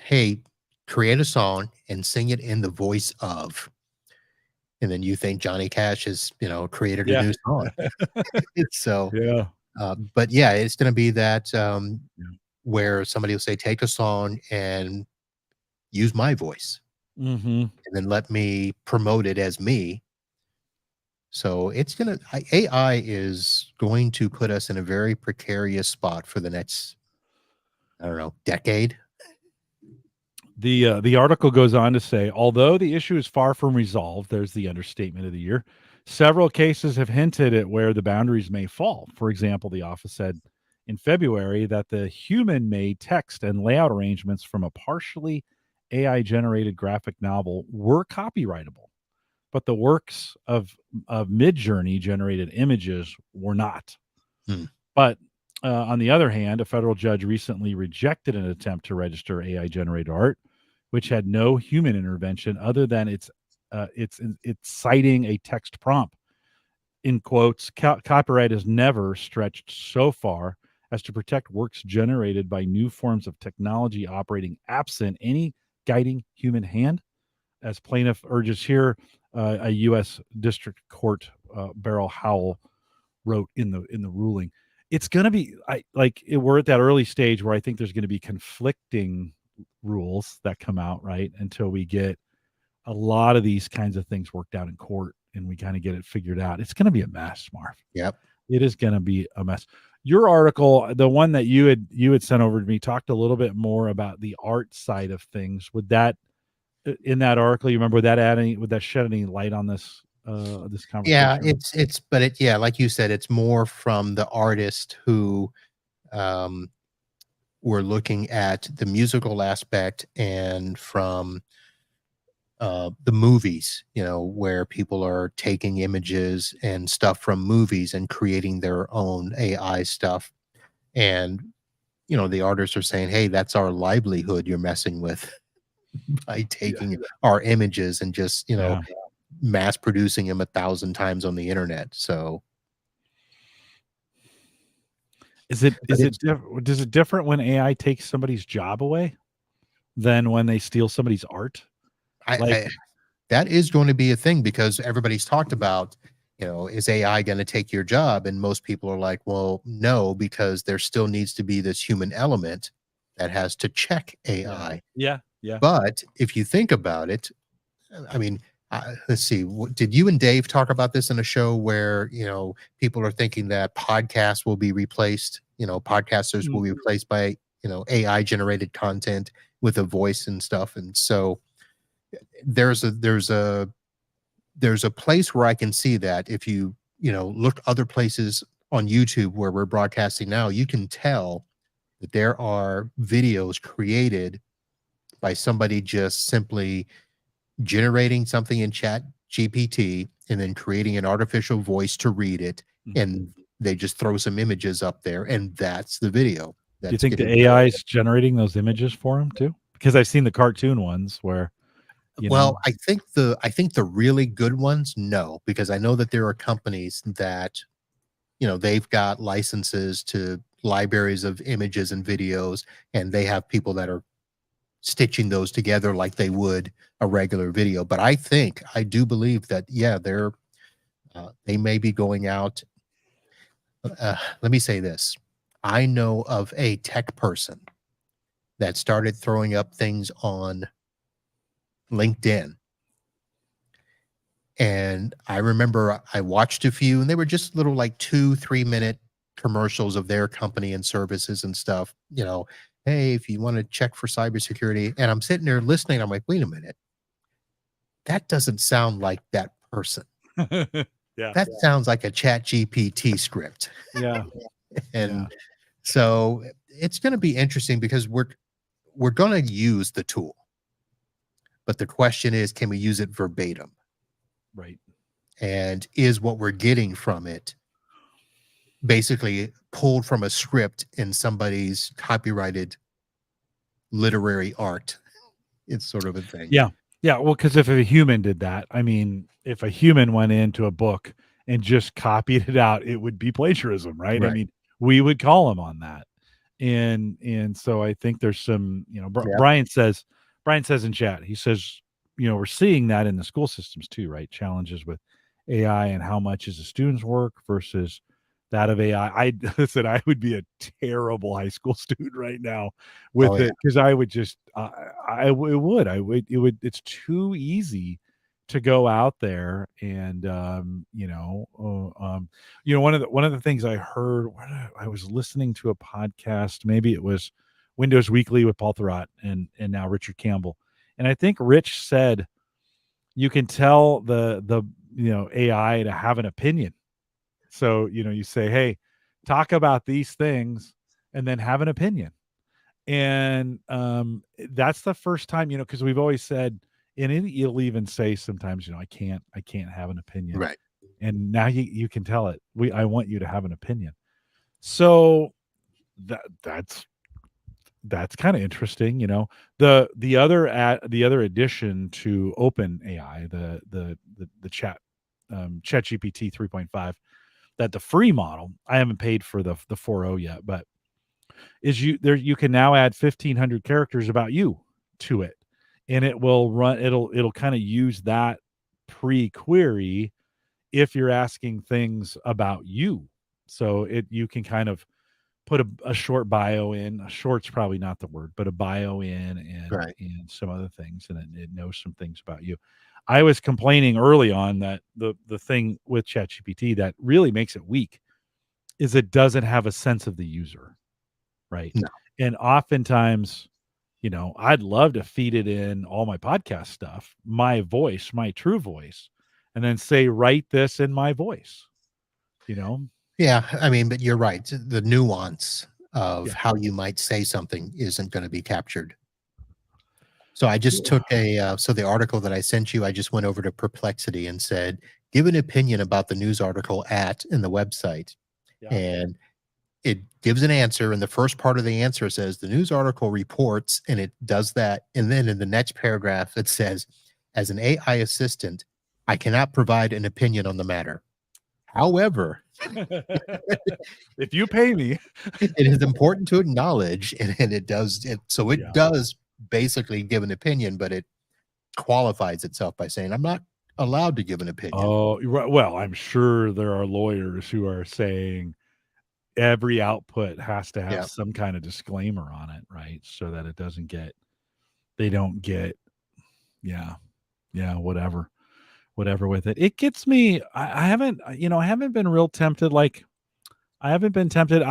hey, create a song and sing it in the voice of, and then you think Johnny Cash has, created a Yeah. new song. So, Yeah. but yeah, it's going to be that, Yeah. where somebody will say, take a song and use my voice, Mhm. and then let me promote it as me. So AI is going to put us in a very precarious spot for the next, I don't know, decade. The article goes on to say, although the issue is far from resolved, there's the understatement of the year. Several cases have hinted at where the boundaries may fall. For example, the office said in February that the human-made text and layout arrangements from a partially AI-generated graphic novel were copyrightable, but the works of Midjourney generated images were not. Hmm. But on the other hand, a federal judge recently rejected an attempt to register AI generated art, which had no human intervention other than it's citing a text prompt. In quotes, copyright has never stretched so far as to protect works generated by new forms of technology operating absent any guiding human hand, as plaintiff urges here. A U.S. District Court, Beryl Howell, wrote in the ruling. It's going to be, we're at that early stage where I think there's going to be conflicting rules that come out, right, until we get a lot of these kinds of things worked out in court and we kind of get it figured out, it's going to be a mess, Marv. Yep. It is going to be a mess. Your article, the one that you had sent over to me, talked a little bit more about the art side of things. Would that, in that article, you remember, would that shed any light on this this Yeah, conversation? yeah, like you said, it's more from the artist who um were looking at the musical aspect, and from the movies, where people are taking images and stuff from movies and creating their own AI stuff. And, the artists are saying, hey, that's our livelihood you're messing with by Yeah. taking our images and just, Yeah. mass producing them 1,000 times on the internet. So, Is it but it's, does it different when AI takes somebody's job away than when they steal somebody's art? Like, I that is going to be a thing, because everybody's talked about, is AI going to take your job? And most people are like, well, no, because there still needs to be this human element that has to check yeah. AI. Yeah. Yeah. But if you think about it, I mean, let's see, did you and Dave talk about this in a show where, people are thinking that podcasts will be replaced, podcasters will Mm. be replaced by, AI generated content with a voice and stuff. And so there's a there's a there's a place where I can see that if you, look other places on YouTube where we're broadcasting now, you can tell that there are videos created by somebody just simply generating something in Chat GPT and then creating an artificial voice to read it, Mhm. and they just throw some images up there, and that's the video Do you that's think the getting AI generated. is generating those images for him too? Because I've seen the cartoon ones where, you Well, know, I think the really good ones, no, because I know that there are companies that, they've got licenses to libraries of images and videos, and they have people that are stitching those together like they would a regular video. But I do believe that, yeah, they may be going out. Let me say this: I know of a tech person that started throwing up things on LinkedIn. And I remember I watched a few, and they were just little like 2, 3 minute commercials of their company and services and stuff. Hey, if you want to check for cybersecurity. And I'm sitting there listening. I'm like, wait a minute, that doesn't sound like that person. yeah, That sounds like a Chat GPT script. yeah, yeah, And so it's going to be interesting, because we're going to use the tool, but the question is, can we use it verbatim? right. And is what we're getting from it basically pulled from a script in somebody's copyrighted literary art? It's sort of a thing. Yeah, yeah. Well, because if a human did that, I mean, if a human went into a book and just copied it out, it would be plagiarism, right? I Right. mean, we would call him on that. And so I think there's some, Yeah. Brian says in chat, he says, we're seeing that in the school systems too, right? Challenges with AI and how much is a student's work versus that of AI. I listen, I would be a terrible high school student right now Oh, with yeah. it, because I would just it would it's too easy to go out there and one of the things I heard, I was listening to a podcast, maybe it was Windows Weekly with Paul Thurrott and now Richard Campbell. And I think Rich said you can tell the AI to have an opinion. So, you say, "Hey, talk about these things and then have an opinion." And that's the first time, because we've always said, and it'll even say sometimes, I can't have an opinion. Right. And now you can tell it. I want you to have an opinion. So that's kind of interesting. The other addition to Open AI, the chat GPT 3.5, that the free model, I haven't paid for the 4.0 yet, but you can now add 1,500 characters about you to it, and it'll kind of use that pre-query if you're asking things about you. So you can kind of put a short bio in. A short's probably not the word, but a bio in Right. and some other things, and it knows some things about you. I was complaining early on that the thing with ChatGPT that really makes it weak is it doesn't have a sense of the user, right? No. And oftentimes, I'd love to feed it in all my podcast stuff, my voice, my true voice, and then say, write this in my voice, you know? Yeah, I mean, but you're right. The nuance of Yeah. how you might say something isn't going to be captured. So I just Yeah. took so the article that I sent you, I just went over to Perplexity and said, give an opinion about the news article in the website. Yeah. And it gives an answer. And the first part of the answer says the news article reports, and it does that. And then in the next paragraph, it says, as an AI assistant, I cannot provide an opinion on the matter. However, If you pay me. it is important to acknowledge, and it does it. So it Yeah. does basically give an opinion, but it qualifies itself by saying, I'm not allowed to give an opinion. Oh, well, I'm sure there are lawyers who are saying every output has to have Yeah. some kind of disclaimer on it, right? So that they don't get, yeah, whatever with it. It gets me. I haven't, I haven't been real tempted. Like, I haven't been tempted.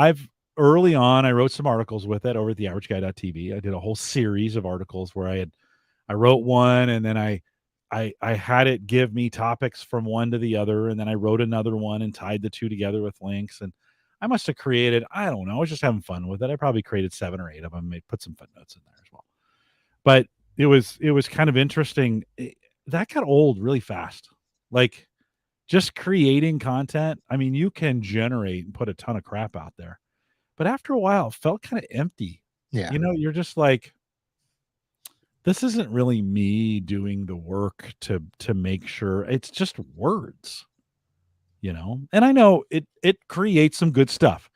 Early on, I wrote some articles with it over at the averageguy.tv. I did a whole series of articles where I wrote one, and then I had it give me topics from one to the other, and then I wrote another one and tied the two together with links. And I must have created, I don't know, I was just having fun with it. I probably created 7 or 8 of them, put some footnotes in there as well. But it was kind of interesting. That got old really fast. Like, just creating content. I mean, you can generate and put a ton of crap out there, but after a while, it felt kind of empty. Yeah. You're just like, this isn't really me doing the work to make sure. It's just words, And I know it creates some good stuff.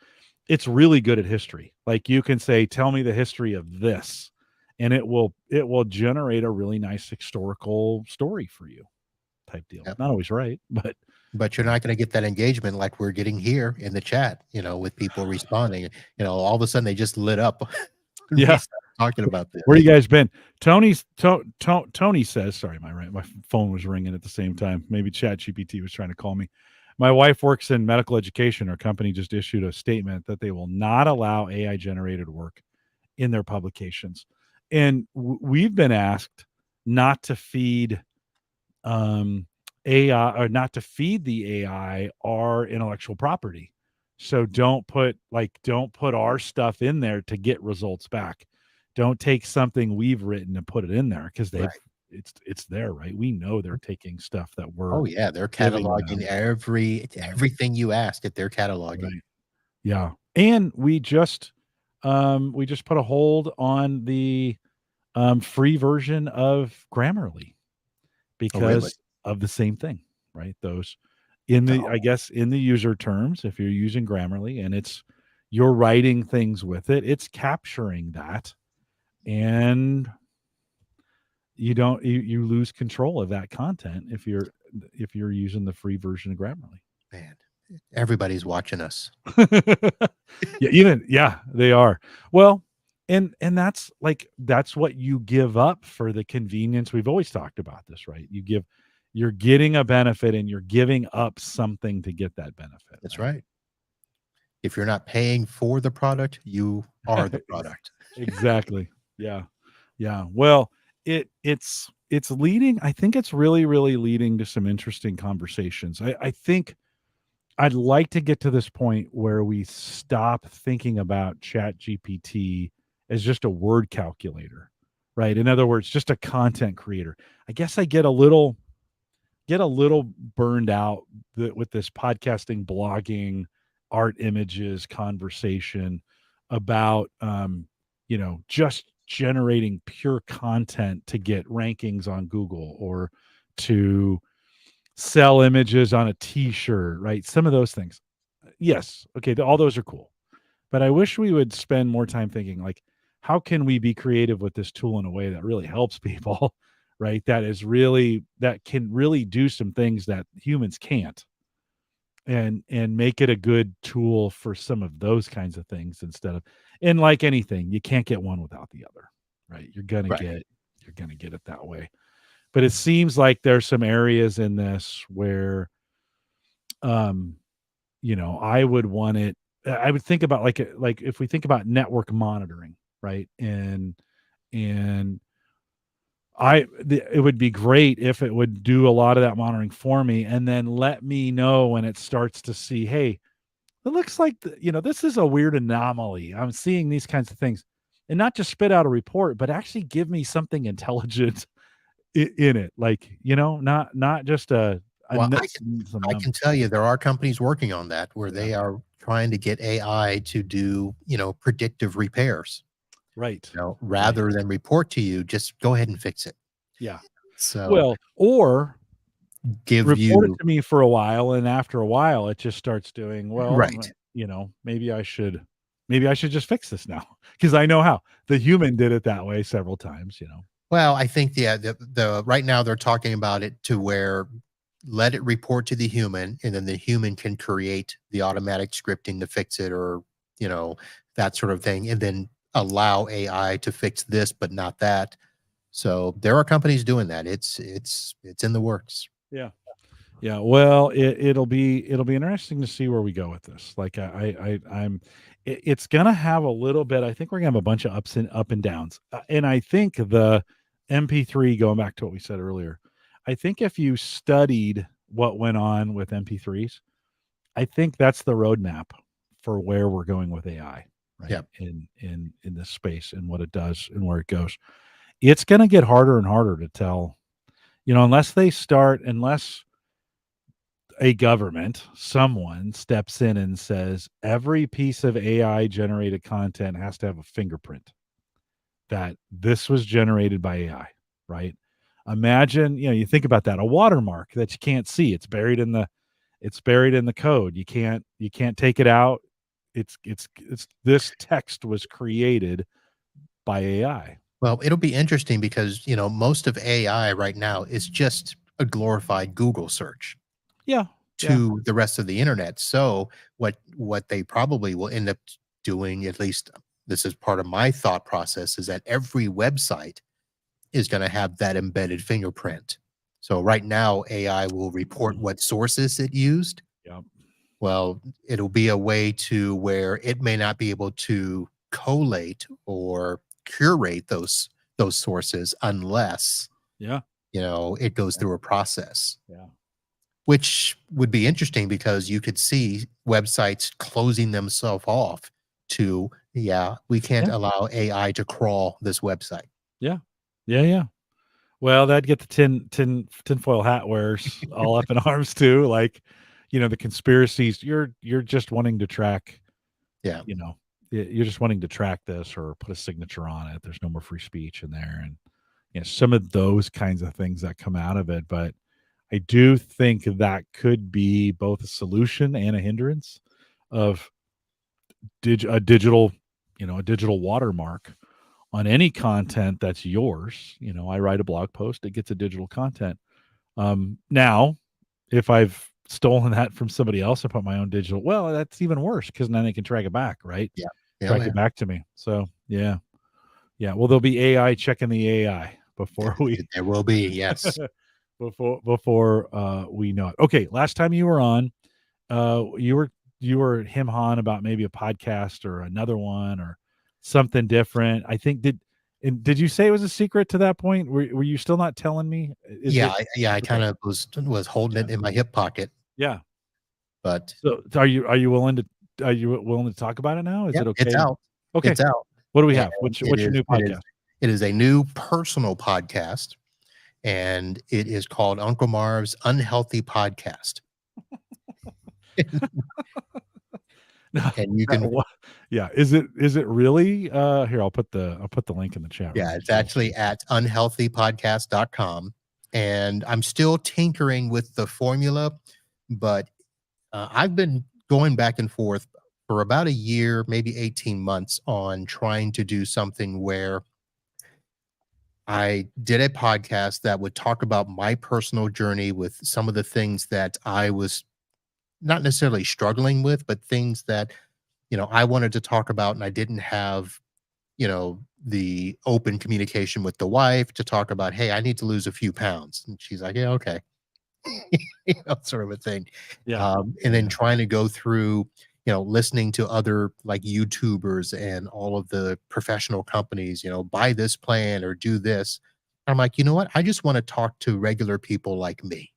It's really good at history. Like, you can say, tell me the history of this, and it will generate a really nice historical story for you, type deal. Yep. Not always right, but But you're not going to get that engagement like we're getting here in the chat, with people responding. All of a sudden they just lit up when we yeah. started talking about this. Where you guys been? Tony says, sorry, my phone was ringing at the same time. Maybe ChatGPT was trying to call me. My wife works in medical education. Our company just issued a statement that they will not allow AI generated work in their publications. And we've been asked not to feed AI, or not to feed the AI our intellectual property. So don't put our stuff in there to get results back. Don't take something we've written and put it in there, because Right. it's there, right? We know they're taking stuff that we're Oh yeah, they're giving cataloging them. everything you asked it. They're cataloging. Right. Yeah. And we just put a hold on the free version of Grammarly Oh really? because of the same thing, right? Those I Oh, guess in the user terms, if you're using Grammarly and you're writing things with it, it's capturing that, and you lose control of that content if you're using the free version of Grammarly. man, everybody's watching us. Yeah, they are. Well, and that's what you give up for the convenience. We've always talked about this, right? You're getting a benefit, and you're giving up something to get that benefit. That's right. If you're not paying for the product, you are the product. Exactly. Yeah. Yeah. Well, it's leading. I think it's really, really leading to some interesting conversations. I think I'd like to get to this point where we stop thinking about Chat GPT as just a word calculator, right? In other words, just a content creator. I guess I get a little burned out with this podcasting, blogging, art, images conversation about just generating pure content to get rankings on Google, or to sell images on a t-shirt, right? Some of those things. Yes, okay, all those are cool. But I wish we would spend more time thinking, like, how can we be creative with this tool in a way that really helps people, right? That can really do some things that humans can't. and make it a good tool for some of those kinds of things instead of, and like anything, you can't get one without the other, right? Right. You're gonna get it that way. But it seems like there's some areas in this where, um, I would want it. I would think about like if we think about network monitoring, right? And it would be great if it would do a lot of that monitoring for me, and then let me know when it starts to see, hey, it looks like this is a weird anomaly. I'm seeing these kinds of things, and not just spit out a report, but actually give me something intelligent in it, like not just Well, some I can numbers. tell you there are companies working on that where Yeah, they are trying to get AI to do, predictive repairs. right, right, Rather than report to you, just go ahead and fix it. yeah. So Well, or give report it you to me for a while, and after a while, it just starts doing, well, right. maybe I should just fix this now because I know how. The human did it that way several times. Well, I think the right now they're talking about it to where let it report to the human, and then the human can create the automatic scripting to fix it, or you know that sort of thing, and then allow AI to fix this but not that. So there are companies doing that. It's in the works. Yeah. Yeah, well, it'll be interesting to see where we go with this. Like it's gonna have a little bit. I think we're gonna have a bunch of up and downs, and I think the MP3. Going back to what we said earlier, I think if you studied what went on with MP3s, I think that's the roadmap for where we're going with AI, right? Yeah. In this space and what it does and where it goes. It's gonna get harder and harder to tell. Unless a government, someone steps in and says every piece of AI generated content has to have a fingerprint that this was generated by AI, right? Imagine, you think about that, a watermark that you can't see. It's buried in the code. You can't take it out. It's this text was created by AI. Well, it'll be interesting because most of AI right now is just a glorified Google search Yeah. Yeah. to the rest of the internet. So what they probably will end up doing, at least this is part of my thought process, is that every website is going to have that embedded fingerprint. So right now, AI will report Mhm. what sources it used. Yeah. Well, it'll be a way to where it may not be able to collate or curate those sources unless Yeah. it goes through a process, Yeah. which would be interesting because you could see websites closing themselves off to, yeah, we can't Yeah. allow AI to crawl this website. Yeah. Yeah. Yeah. Well, that'd get the tinfoil hat wearers all up in arms too. Like, the conspiracies. You're just wanting to track. Yeah. You know, you're just wanting to track this or put a signature on it. There's no more free speech in there, and some of those kinds of things that come out of it. But I do think that could be both a solution and a hindrance of a digital watermark on any content that's yours. I write a blog post, it gets a digital content. Now, if I've stolen that from somebody else and put my own digital, well, that's even worse because then they can track it back, right? Yeah. Yeah. Track it back to me. So yeah, yeah. Well, there'll be AI checking the AI before we There will be. Yes. before we know it. Okay, last time you were on, you were him hawing about maybe a podcast or another one or something different. I think did you say it was a secret to that point? Were you still not telling me? Is Yeah. it I okay? kind of was holding Yeah, it in my hip pocket, yeah. but So are you willing to talk about it now? Is yeah, it it's okay? out. Okay. It's out. What do we And have? What's it what's your is new it is podcast? it is a new personal podcast, and it is called Uncle Marv's Unhealthy Podcast. No, And you that can wa yeah. Is it really? Here, I'll put the link in the chat yeah, room it's so actually at unhealthypodcast.com. And I'm still tinkering with the formula, but I've been going back and forth for about a year, maybe 18 months on trying to do something where I did a podcast that would talk about my personal journey with some of the things that I was not necessarily struggling with, but things that, I wanted to talk about and I didn't have, the open communication with the wife to talk about, "Hey, I need to lose a few pounds." And she's like, "Yeah, okay." Sort of a thing. Yeah. And then Yeah. trying to go through, listening to other like YouTubers and all of the professional companies, buy this plan or do this. I'm like, you know what? I just want to talk to regular people like me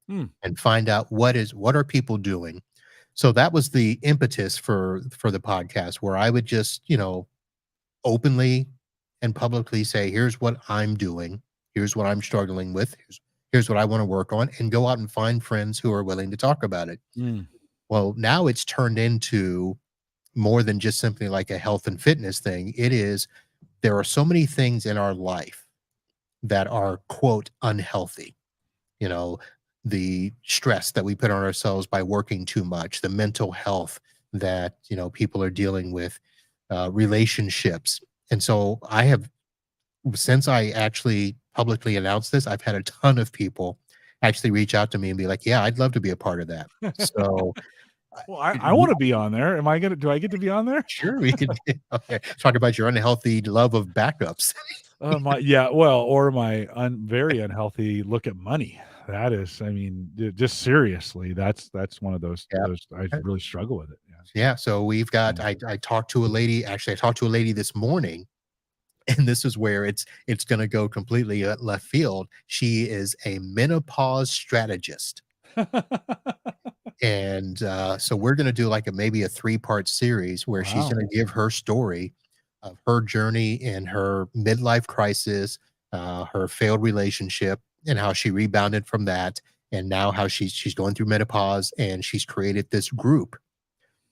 Mm. and find out what are people doing. So that was the impetus for the podcast where I would just, openly and publicly say, here's what I'm doing, here's what I'm struggling with, here's what I want to work on, and go out and find friends who are willing to talk about it. Mm. Well, now it's turned into more than just simply like a health and fitness thing. It is, there are so many things in our life that are, quote, unhealthy. You know, the stress that we put on ourselves by working too much, the mental health that, people are dealing with, relationships. And so I have, since I actually publicly announced this, I've had a ton of people actually reach out to me and be like, "Yeah, I'd love to be a part of that." So, Well, I we wanna be on there. Am I gonna do I get to be on there? sure we could okay, talk about your unhealthy love of backups. My yeah, well, or my very unhealthy look at money. That is, I mean, just seriously, that's one of Yeah. those I really struggle with it. Yeah. Yeah, so we've got, I talked to a lady, actually I talked to a lady this morning, and this is where it's gonna go completely, left field. She is a menopause strategist. And, so we're gonna do like maybe a three-part series where she's Wow. gonna give her story of her journey in her midlife crisis, her failed relationship, and how she rebounded from that, and now how she's going through menopause, and she's created this group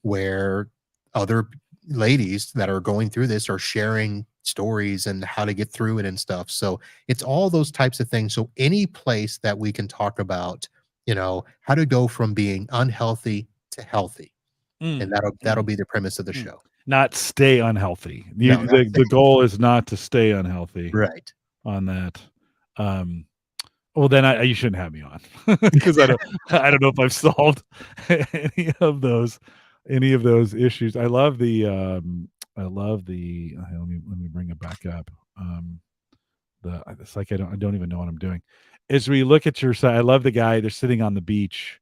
where other ladies that are going through this are sharing stories and how to get through it and stuff. So it's all those types of things. So any place that we can talk about, how to go from being unhealthy to healthy. And Mm, that'll mm, be the premise of the mm. show. Not stay unhealthy. No, not The goal is not to stay unhealthy right. on that. Um, well, then you shouldn't have me on because I don't know if I've solved any of those issues. I love the let me bring it back up. It's like I don't even know what I'm doing. As we look at your side, I love the guy. They're sitting on the beach,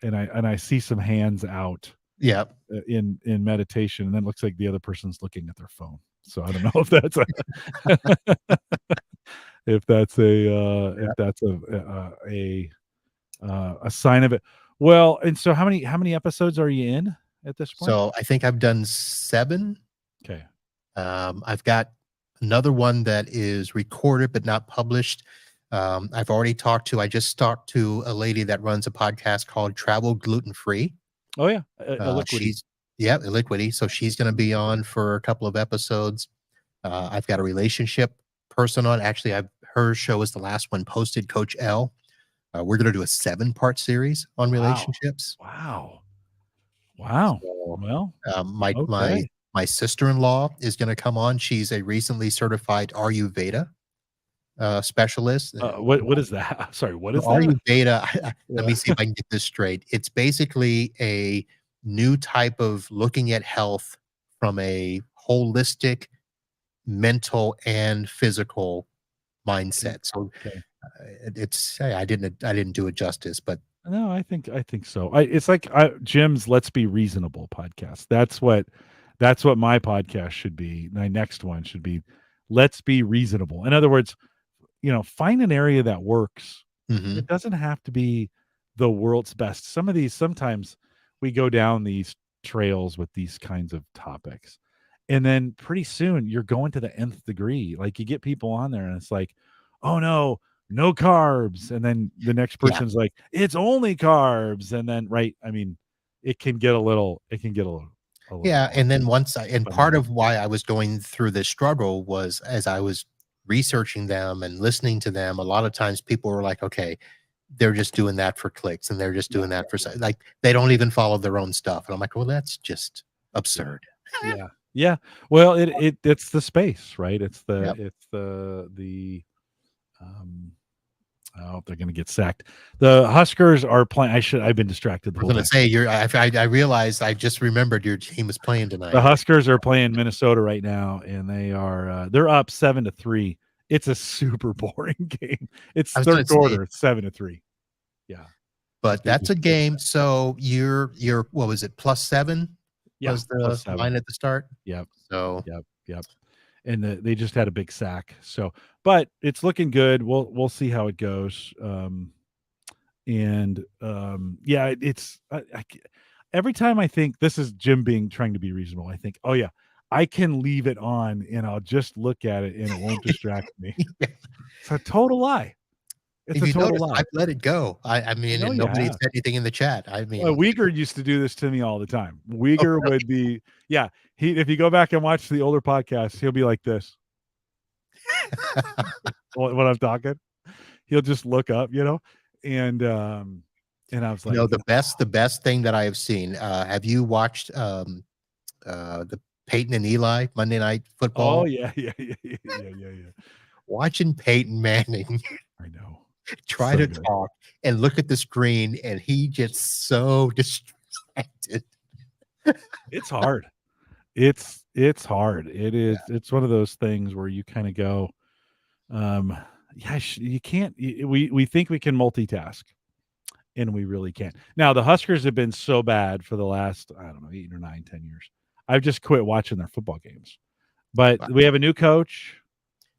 and I see some hands out Yeah. in meditation, and then it looks like the other person's looking at their phone. So I don't know if that's a if that's a sign of it. Well, and so how many episodes are you in at this point? So I think I've done 7. Okay. I've got another one that is recorded but not published. I just talked to a lady that runs a podcast called Travel Gluten Free. Oh yeah, Liquidy. She's yeah, Liquidy. So she's going to be on for a couple of episodes. I've got a relationship person on. Actually, her show is the last one posted. Coach L. We're going to do a 7-part series on Wow, relationships. wow, wow. So, Well, my okay. my sister-in-law is going to come on. She's a recently certified Ayurveda specialist. What is that? Sorry, what So is that? Ayurveda, let Yeah. me see if I can get this straight. It's basically a new type of looking at health from a holistic, mental, and physical Okay. mindset. So, Okay. I didn't do it justice, but No, I think so. It's like Jim's "Let's Be Reasonable" podcast. That's what my podcast should be. My next one should be "Let's Be Reasonable." In other words, find an area that works. mhm, It doesn't have to be the world's best. Sometimes we go down these trails with these kinds of topics. And then pretty soon you're going to the nth degree. Like you get people on there and it's like, "Oh no, no carbs." And then the next yeah. person's like, "It's only carbs." And then right, I mean, it can get a little Yeah, and then part bananas. of why I was going through this struggle was as I was researching them and listening to them, a lot of times people were like, "Okay, they're just doing that for clicks, and they're just Yeah, doing that for like, they don't even follow their own stuff." And I'm like, "Well, that's just yeah. absurd." Yeah. Yeah. Well, it's the space, right? Yep. Um Oh, they're going to get sacked. The Huskers are playing. I've been distracted the I was whole going time. to say I realized I just remembered your team is playing tonight. The Huskers are playing Minnesota right now, and they're up 7-3. It's a super boring game. It's third quarter. It's 7-3. Yeah, but that's a game. So you're what was it? +7 was the line at the start. Yep. So yep. And they just had a big sack. So, but it's looking good. We'll see how it goes. Yeah, it's every time I think this is Jim being trying to be reasonable, I think, oh yeah, I can leave it on and I'll just look at it and it won't distract me. It's a total lie. It's a total lie. I've let it go. I mean, and nobody said anything in the chat. I mean, Uyghur used to do this to me all the time. Uyghur would be, yeah. If you go back and watch the older podcasts, he'll be like this. When I'm talking, he'll just look up, and I was like, the best thing that I have seen. Have you watched the Peyton and Eli Monday Night Football? Oh yeah. Watching Peyton Manning. I know. Try to talk and look at the screen, and he gets so distracted. It's hard. It's hard. It is. Yeah. It's one of those things where you kind of go, you can't. We think we can multitask, and we really can't. Now the Huskers have been so bad for the last 8 or 9, 10 years. I've just quit watching their football games. But we have a new coach.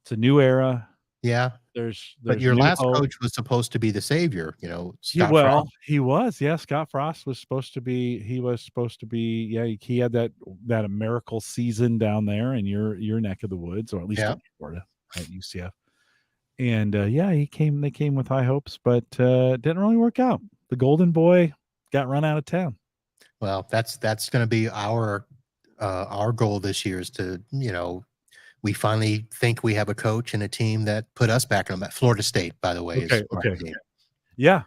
It's a new era. Yeah. There's but your last coach was supposed to be the savior, Scott Frost. He was. Yeah, Scott Frost was supposed to be. He was supposed to be. Yeah, he had that miracle season down there in your neck of the woods, or at least in Florida at UCF. And they came with high hopes, but didn't really work out. The Golden Boy got run out of town. Well, that's going to be our goal this year is to we finally think we have a coach and a team that put us back on that. Florida State, by the way. Okay. Yeah.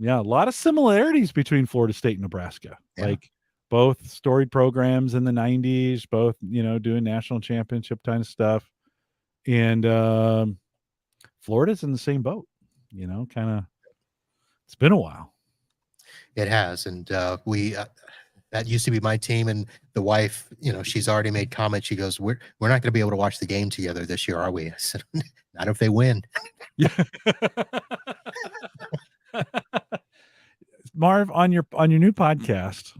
A lot of similarities between Florida State and Nebraska. Yeah. Like both storied programs in the 90s, both, doing national championship kind of stuff. And Florida's in the same boat, kind of. It's been a while. It has. And we that used to be my team, and the wife, she's already made comments. She goes, "We're not going to be able to watch the game together this year, are we?" I said, "Not if they win." Yeah. Marv, on your new podcast,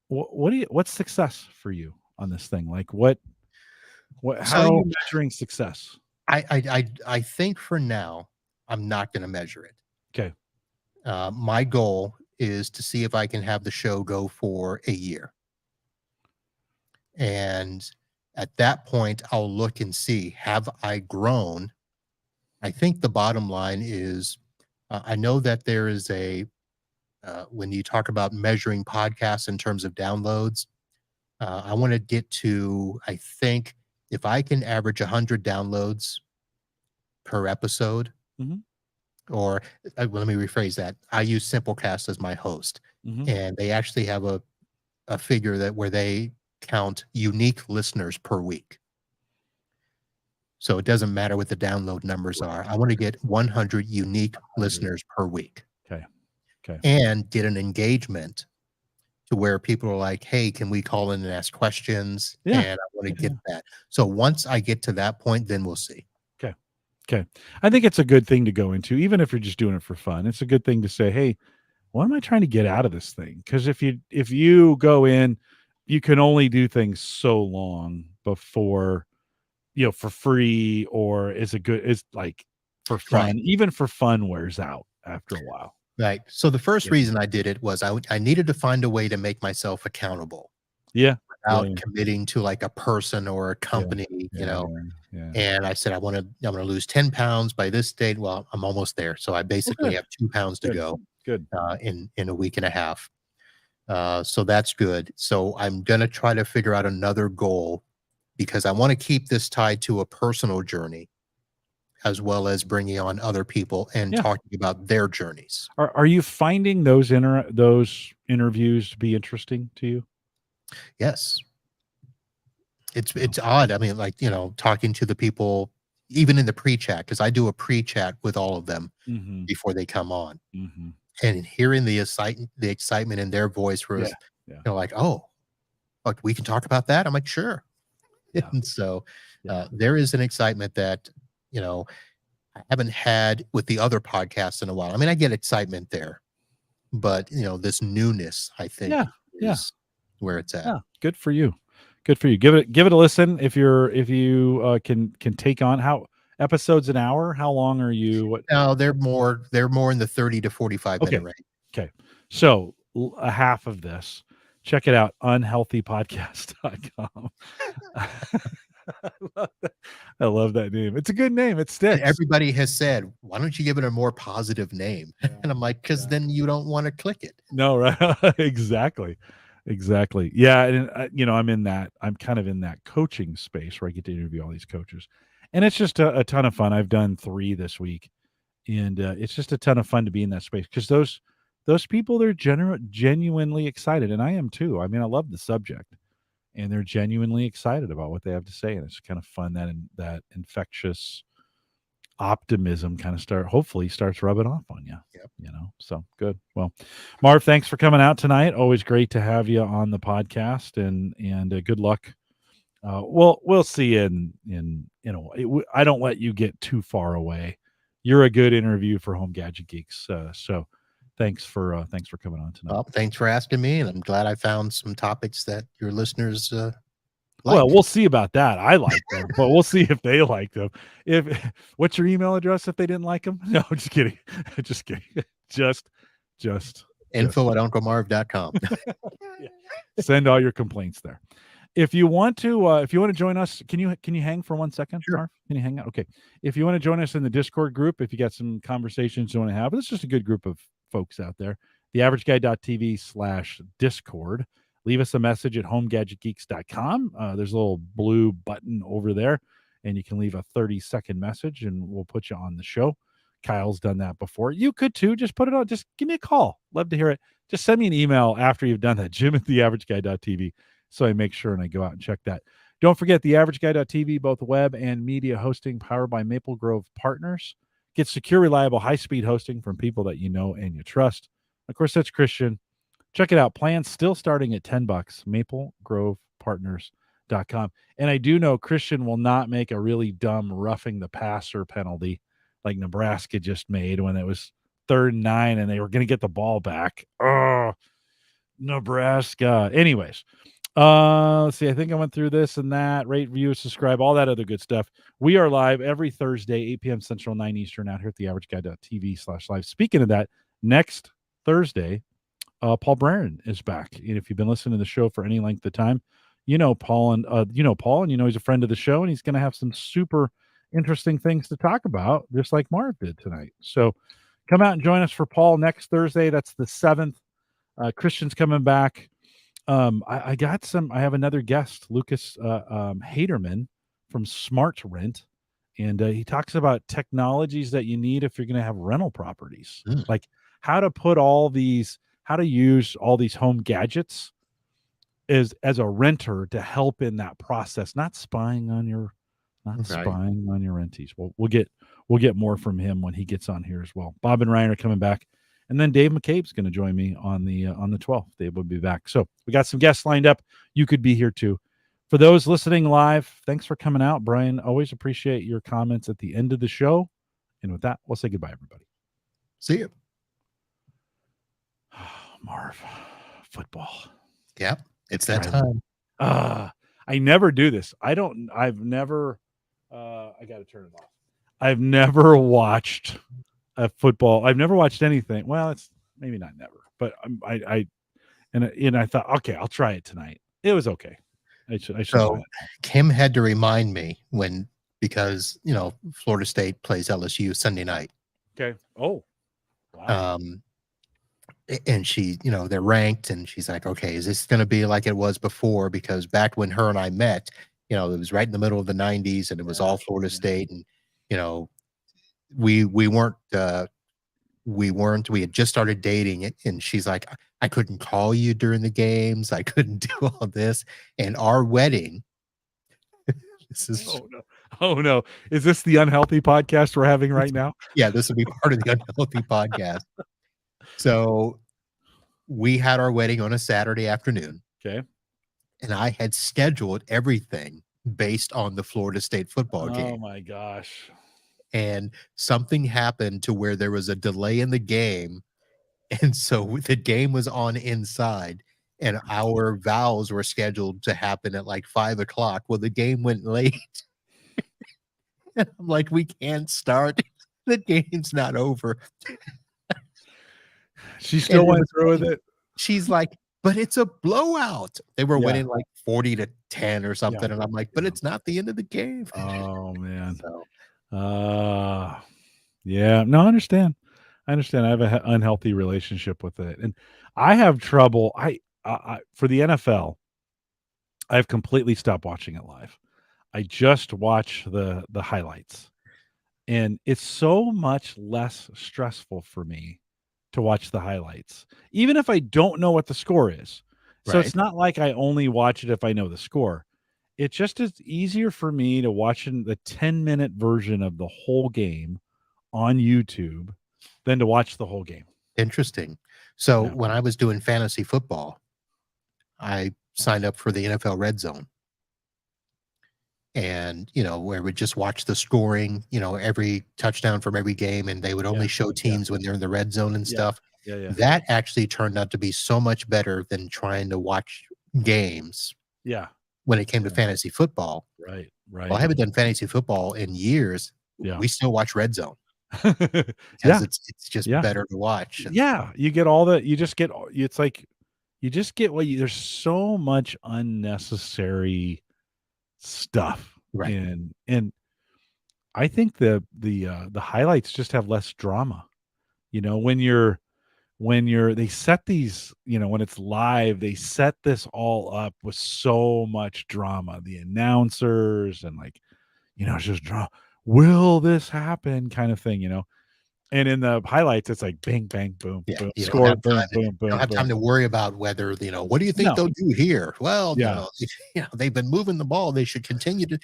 what's success for you on this thing? Like how are you measuring success? I think for now I'm not going to measure it. Okay. My goal is to see if I can have the show go for a year. And at that point, I'll look and see, have I grown? I think the bottom line is, I know that there is when you talk about measuring podcasts in terms of downloads, I want to get to, I think if I can average 100 downloads per episode, or let me rephrase that. I use Simplecast as my host, and they actually have a figure where they count unique listeners per week. So it doesn't matter what the download numbers are. I want to get 100 unique listeners per week. Okay. And get an engagement to where people are like, "Hey, can we call in and ask questions?" Yeah. And I want to get that. So once I get to that point, then we'll see. Okay. I think it's a good thing to go into, even if you're just doing it for fun. It's a good thing to say, hey, what am I trying to get out of this thing? Because if you go in, you can only do things so long before, for free, or is like for fun. Right. Even for fun wears out after a while. Right. So the first reason I did it was I needed to find a way to make myself accountable. Yeah. Without committing to like a person or a company, And I said, I'm going to lose 10 pounds by this date. Well, I'm almost there. So I basically have 2 pounds to go. Good. In a week and a half. So that's good. So I'm going to try to figure out another goal, because I want to keep this tied to a personal journey, as well as bringing on other people and talking about their journeys. Are you finding those interviews to be interesting to you? Yes. It's odd. I mean, like, talking to the people, even in the pre-chat, because I do a pre-chat with all of them Mhm. before they come on, Mhm. and hearing the excitement in their voice Yeah. was, Yeah. like, "Oh, like, we can talk about that?" I'm like, "Sure." Yeah. And so, Yeah. there is an excitement that, you know, I haven't had with the other podcasts in a while. I mean, I get excitement there, but, this newness, I think, Yeah. Yeah. is where it's at. Yeah. Good for you. Good for you. Give it a listen if you can take on how episodes an hour. How long are you? What? No, they're more in the 30 to 45-minute Okay. range. Okay. So a half of this. Check it out, unhealthypodcast.com. I love that. I love that name. It's a good name. It And sticks. everybody has said, "Why don't you give it a more positive name?" Yeah. And I'm like, "'Cause Yeah. then you don't wanna click it." No, right. Exactly. Exactly. Yeah, and I'm kind of in that coaching space where I get to interview all these coaches. And it's just a ton of fun. I've done 3 this week, and it's just a ton of fun to be in that space because those people, they're genuinely excited, and I am too. I mean, I love the subject, and they're genuinely excited about what they have to say, and it's kind of fun that infectious optimism kind of hopefully starts rubbing off on you. Yep. So good. Well, Marv, thanks for coming out tonight. Always great to have you on the podcast, and good luck. We'll see I don't let you get too far away. You're a good interview for Home Gadget Geeks. So thanks for coming on tonight. Well, thanks for asking me, and I'm glad I found some topics that your listeners, Well, like. we'll see about that. I like them, but we'll see if they like them. If what's your email address if they didn't like them? No, just kidding. Just kidding. Just just just info@unclemarv.com. yeah. Send all your complaints there. If you want to join us, can you hang for 1 second, Sure. Marv? Can you hang out? Okay. If you want to join us in the Discord group, if you got some conversations you want to have, it's just a good group of folks out there. theaverageguy.tv/discord. Leave us a message at homegadgetgeeks.com. There's a little blue button over there, and you can leave a 30-second message, and we'll put you on the show. Kyle's done that before. You could too. Just put it on. Just give me a call. Love to hear it. Just send me an email after you've done that, jim@theaverageguy.tv, so I make sure and I go out and check that. Don't forget theaverageguy.tv, both web and media hosting powered by Maple Grove Partners. Get secure, reliable, high-speed hosting from people that you know and you trust. Of course, that's Christian. Check it out. Plans still starting at $10, maplegrovepartners.com. And I do know Christian will not make a really dumb roughing the passer penalty like Nebraska just made when it was 3rd and 9 and they were going to get the ball back. Oh, Nebraska. Anyways, let's see. I think I went through this and that. Rate, review, subscribe, all that other good stuff. We are live every Thursday, 8 p.m. Central, 9 Eastern, out here at theaverageguy.tv/live. Speaking of that, next Thursday, Paul Brandon is back. And if you've been listening to the show for any length of time, Paul, and he's a friend of the show, and he's going to have some super interesting things to talk about, just like Marv did tonight. So come out and join us for Paul next Thursday. That's the 7th. Christian's coming back. I have another guest, Lucas Haderman from Smart Rent, and he talks about technologies that you need if you're going to have rental properties, Mm. like how to use all these home gadgets as a renter to help in that process, not spying on your renties. We'll get more from him when he gets on here as well. Bob and Ryan are coming back. And then Dave McCabe's going to join me on the 12th. Dave will be back. So we got some guests lined up. You could be here too. For those listening live, thanks for coming out, Brian. Always appreciate your comments at the end of the show. And with that, we'll say goodbye, everybody. See you. Marv, football. Yep, it's that time. I never do this. I got to turn it off. I've never watched a football. I've never watched anything. Well, it's maybe not never, but I thought, okay, I'll try it tonight. It was okay. I should. So Kim had to remind me because Florida State plays LSU Sunday night. Okay. Oh, wow. And she, they're ranked, and she's like, okay, is this going to be like it was before? Because back when her and I met, it was right in the middle of the 90s, and it was all Florida State, and we had just started dating, and she's like, I couldn't call you during the games, I couldn't do all this, and our wedding. This is Oh, no. Is this the unhealthy podcast we're having right now? Yeah, this will be part of the unhealthy podcast. So we had our wedding on a Saturday afternoon, Okay. and I had scheduled everything based on the Florida State football Oh game. my gosh. And something happened to where there was a delay in the game. And so the game was on inside, and our vows were scheduled to happen at like 5 o'clock. Well, the game went late. And I'm like, we can't start. The game's not over. She And still it went was through with funny. it? She's like, but it's a blowout. They were Yeah. winning like 40-10 or Yeah. something. And I'm like, but Yeah. it's not the end of the game. Oh, man. So Uh, yeah. No, I understand. I understand. I have a unhealthy relationship with it, and I have trouble. For the NFL, I've completely stopped watching it live. I just watch the highlights, and it's so much less stressful for me to watch the highlights, even if I don't know what the score is. So right. it's not like I only watch it if I know the score. It just is easier for me to watch the 10-minute version of the whole game on YouTube than to watch the whole game. Interesting. So Yeah. when I was doing fantasy football, I signed up for the NFL Red Zone. And, where we just watch the scoring, every touchdown from every game, and they would Yeah. only show Yeah. teams when they're in the red zone and Yeah. stuff. Yeah. Yeah. That actually turned out to be so much better than trying to watch games Yeah. when it came to Yeah. fantasy football. Right. Well, I Right. haven't done fantasy football in years. Yeah. We still watch red zone because Yeah. it's just Yeah. better to watch. And Yeah. You just get it's like you just get there's so much unnecessary stuff right. and I think the highlights just have less drama. When they set these, when it's live, they set this all up with so much drama. The announcers and it's just drama. Will this happen kind of thing. And in the highlights, it's like bang, bang, boom, Yeah, boom, you don't score, have boom, time to boom, boom, boom. worry about whether, what do you think No. they'll do here? Well, Yeah. they've been moving the ball. They should continue to.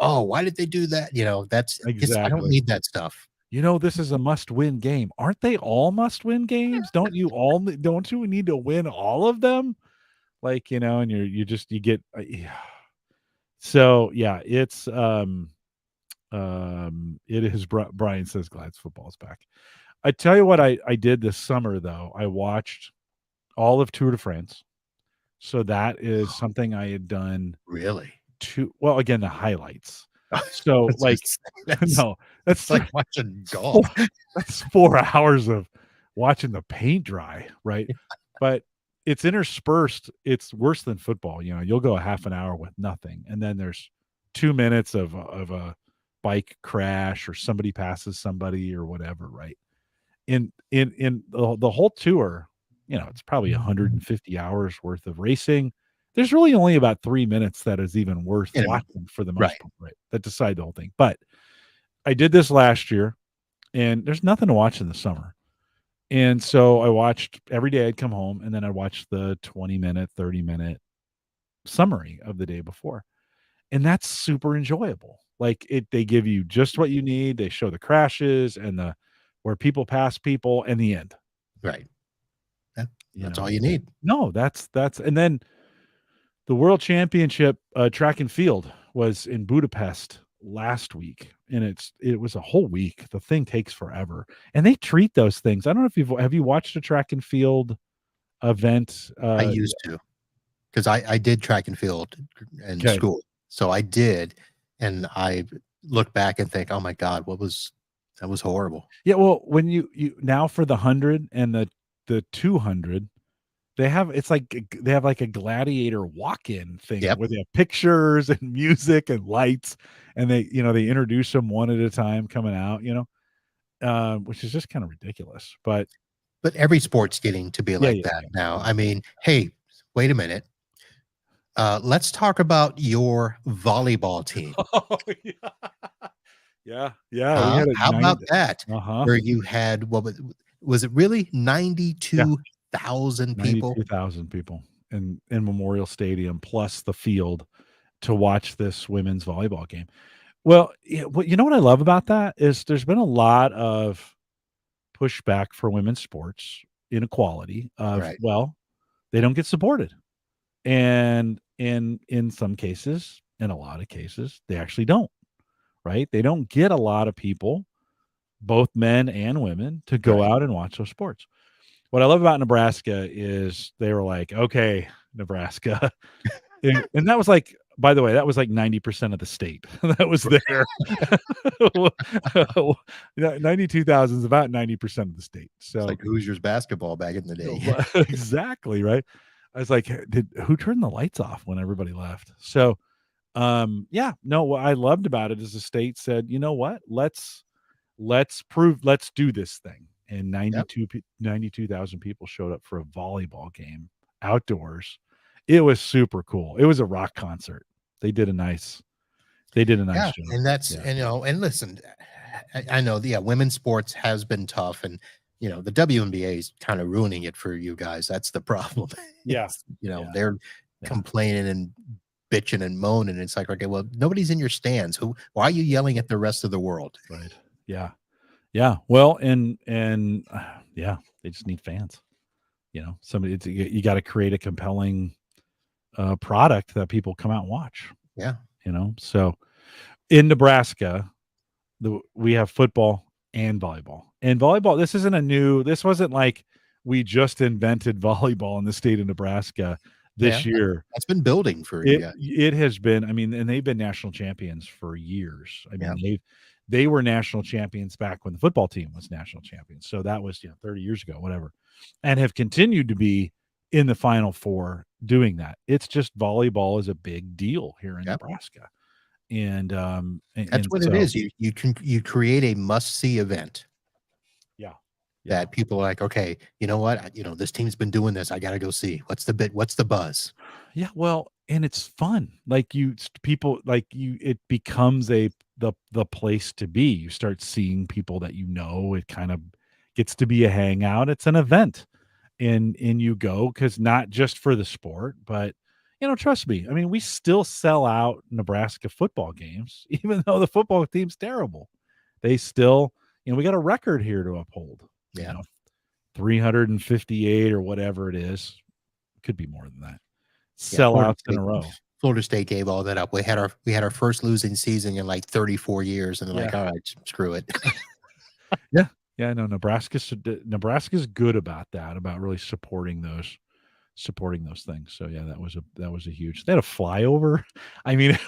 Oh, why did they do that? I don't Exactly. need that stuff. This is a must-win game. Aren't they all must-win games? Don't you need to win all of them? And you get yeah. So, yeah, it is Brian says glad football's back. I tell you what I did this summer, though. I watched all of Tour de France. So that is something I had done Really? well, again, the highlights. So, That's no, that's like watching golf. That's 4 hours of watching the paint dry, right? But it's interspersed. It's worse than football. You'll go a half an hour with nothing, and then there's 2 minutes of a bike crash or somebody passes somebody or whatever, right? In the whole tour, it's probably 150 hours worth of racing. There's really only about 3 minutes that is even worth watching for the most part, right? That decide the whole thing. But I did this last year, and there's nothing to watch in the summer. And so I watched every day. I'd come home, and then I'd watch the 20-minute, 30-minute summary of the day before. And that's super enjoyable. They give you just what you need. They show the crashes and where people pass people and the end. Right. That's all you need. No, that's and then the World Championship track and field was in Budapest last week, and it was a whole week. The thing takes forever, and they treat those things. I don't know if have you watched a track and field event? I used to, because I did track and field in school, so I did, and I look back and think, oh my God, that was horrible. Yeah, well, when you now for the 100 and the 200. They have like a gladiator walk-in thing where they have pictures and music and lights, and they introduce them one at a time coming out, which is just kind of ridiculous. But every sport's getting to be like that now. I mean, hey, wait a minute. Let's talk about your volleyball team. Oh, yeah. Yeah. We had How about that? Uh-huh. Where you had, was it really 92,000 people? 92,000 people in Memorial Stadium plus the field to watch this women's volleyball game. Well, you know what I love about that is there's been a lot of pushback for women's sports inequality of, Right. well, they don't get supported. And in some cases, in a lot of cases, they actually don't, right? They don't get a lot of people, both men and women, to go Right. out and watch those sports. What I love about Nebraska is they were like, "Okay, Nebraska." And that was like, by the way, that was like 90% of the state that was there. 92,000 is about 90% of the state. It's So like Hoosiers basketball back in the day. exactly, right? I was like, "Did who turned the lights off when everybody left?" So, yeah, no, what I loved about it is the state said, "You know what? Let's do this thing." And Yep. 92,000 people showed up for a volleyball game outdoors. It was super cool. It was a rock concert. They did a nice Yeah, job. and that's Yeah. and, and listen, I know, yeah, women's sports has been tough, and, the WNBA is kinda ruining it for you guys, that's the problem. Yeah. Yeah. They're Yeah. complaining and bitching and moaning, it's like, "Okay, well, nobody's in your stands, why are you yelling at the rest of the world?" Right. Yeah. Yeah. Well, yeah, they just need fans. Somebody you gotta create a compelling, product that people come out and watch, Yeah, So, in Nebraska, we have football and volleyball. And volleyball, this wasn't like we just invented volleyball in the state of Nebraska yeah, this year. that's been building for you It guys. it has been, I mean, and they've been national champions for years. I Yeah, mean, they were national champions back when the football team was national champions. So that was, 30 years ago, whatever. And have continued to be in the Final Four doing that. It's just volleyball is a big deal here in yep. Nebraska. And That's what it so is, you create a must-see event yeah. Yeah. that people are like, "Okay, you know what? This team's been doing this, I gotta go see. What's the buzz?" Yeah, well, and it's fun. Like people like it becomes the place to be. You start seeing people that it kind of gets to be a hangout. It's an event. And you go because not just for the sport, but trust me. I mean, we still sell out Nebraska football games, even though the football team's terrible. They still, we got a record here to uphold, Yeah. 358 or whatever it is. Could be more than that. Yeah, Sellouts in a row. Florida State gave all that up. We had our first losing season in, like, 34 years, and they're Yeah. like, "Alright, screw it." Yeah. Yeah, no, Nebraska's good about that, about really supporting those things. So, yeah, that was a huge, they had a flyover. I mean, and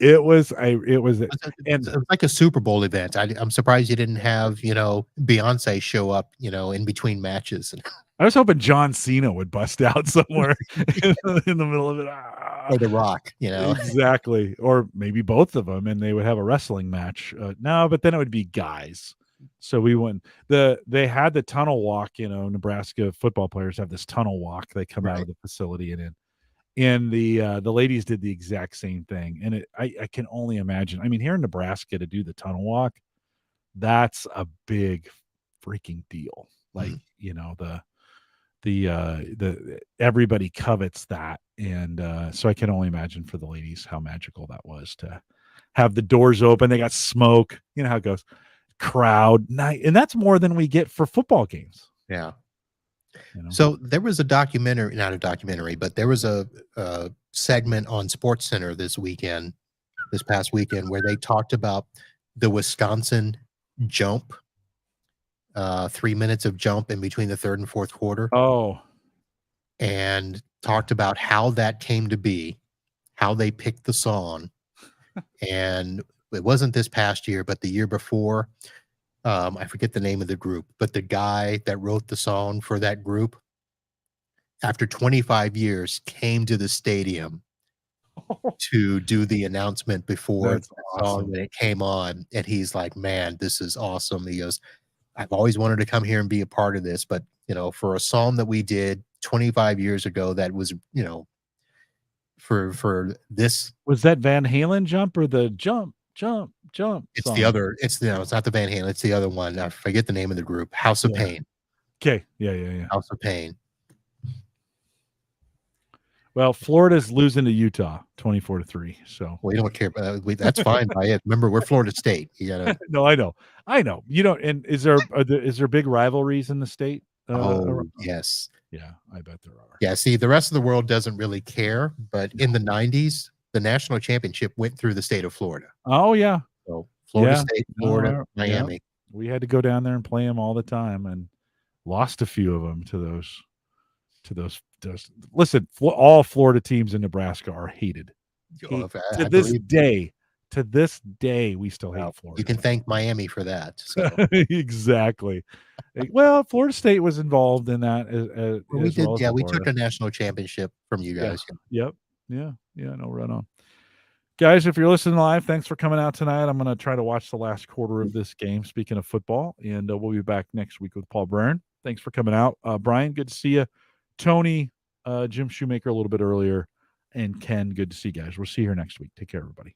It's like a Super Bowl event. I'm surprised you didn't have, Beyonce show up, in between matches, I was hoping John Cena would bust out somewhere in the middle of it. or The Rock, Exactly, or maybe both of them, and they would have a wrestling match. No, but then it would be guys. So we wouldn't. They had the tunnel walk. Nebraska football players have this tunnel walk. They come out Right. of the facility and in. And the ladies did the exact same thing, and I can only imagine. I mean, here in Nebraska to do the tunnel walk, that's a big freaking deal. Like, Mhm. the everybody covets that, and so I can only imagine for the ladies how magical that was to have the doors open. They got smoke. You know how it goes. Crowd night, and that's more than we get for football games. Yeah. You know. So, there was a documentary, not a documentary, but there was a segment on SportsCenter this past weekend, where they talked about the Wisconsin jump, 3 minutes of jump in between the 3rd and 4th quarter, Oh, and yeah. talked about how that came to be, how they picked the song, and it wasn't this past year, but the year before, I forget the name of the group, but the guy that wrote the song for that group, after 25 years, came to the stadium to do the announcement before That's that song awesome. when it came on, and he's like, "Man, this is awesome." He goes, "I've always wanted to come here and be a part of this, but, for a song that we did 25 years ago that was, for this." Was that Van Halen jump or the jump, jump, jump It's the song? other it's no, it's not the Van Halen, it's the other one. I forget the name of the group. House of Yeah. Pain. Okay. Yeah, yeah, yeah. House of Pain. Well, Florida's losing to Utah 24-3. So We don't care. That's fine by it. Remember, we're Florida State. You gotta. no, I know. You don't. And is there big rivalries in the state? Oh yes. Yeah, I bet there are. Yeah. See, the rest of the world doesn't really care, but in the '90s, the national championship went through the state of Florida. Oh yeah. So Florida Yeah. State, Florida, Miami. Yeah. We had to go down there and play them all the time, and lost a few of them to those. Listen, all Florida teams in Nebraska are hated. Oh, To this day, we still hate Florida. You can thank Miami for that. So. Exactly. Well, Florida State was involved in that. We did. Well, yeah, we took a national championship from you guys. Yeah. Yep. Yeah. No, right on. Guys, if you're listening live, thanks for coming out tonight. I'm going to try to watch the last quarter of this game, speaking of football, and we'll be back next week with Paul Byrne. Thanks for coming out. Brian, good to see you. Tony, Jim Shoemaker a little bit earlier, and Ken, good to see you guys. We'll see you here next week. Take care, everybody.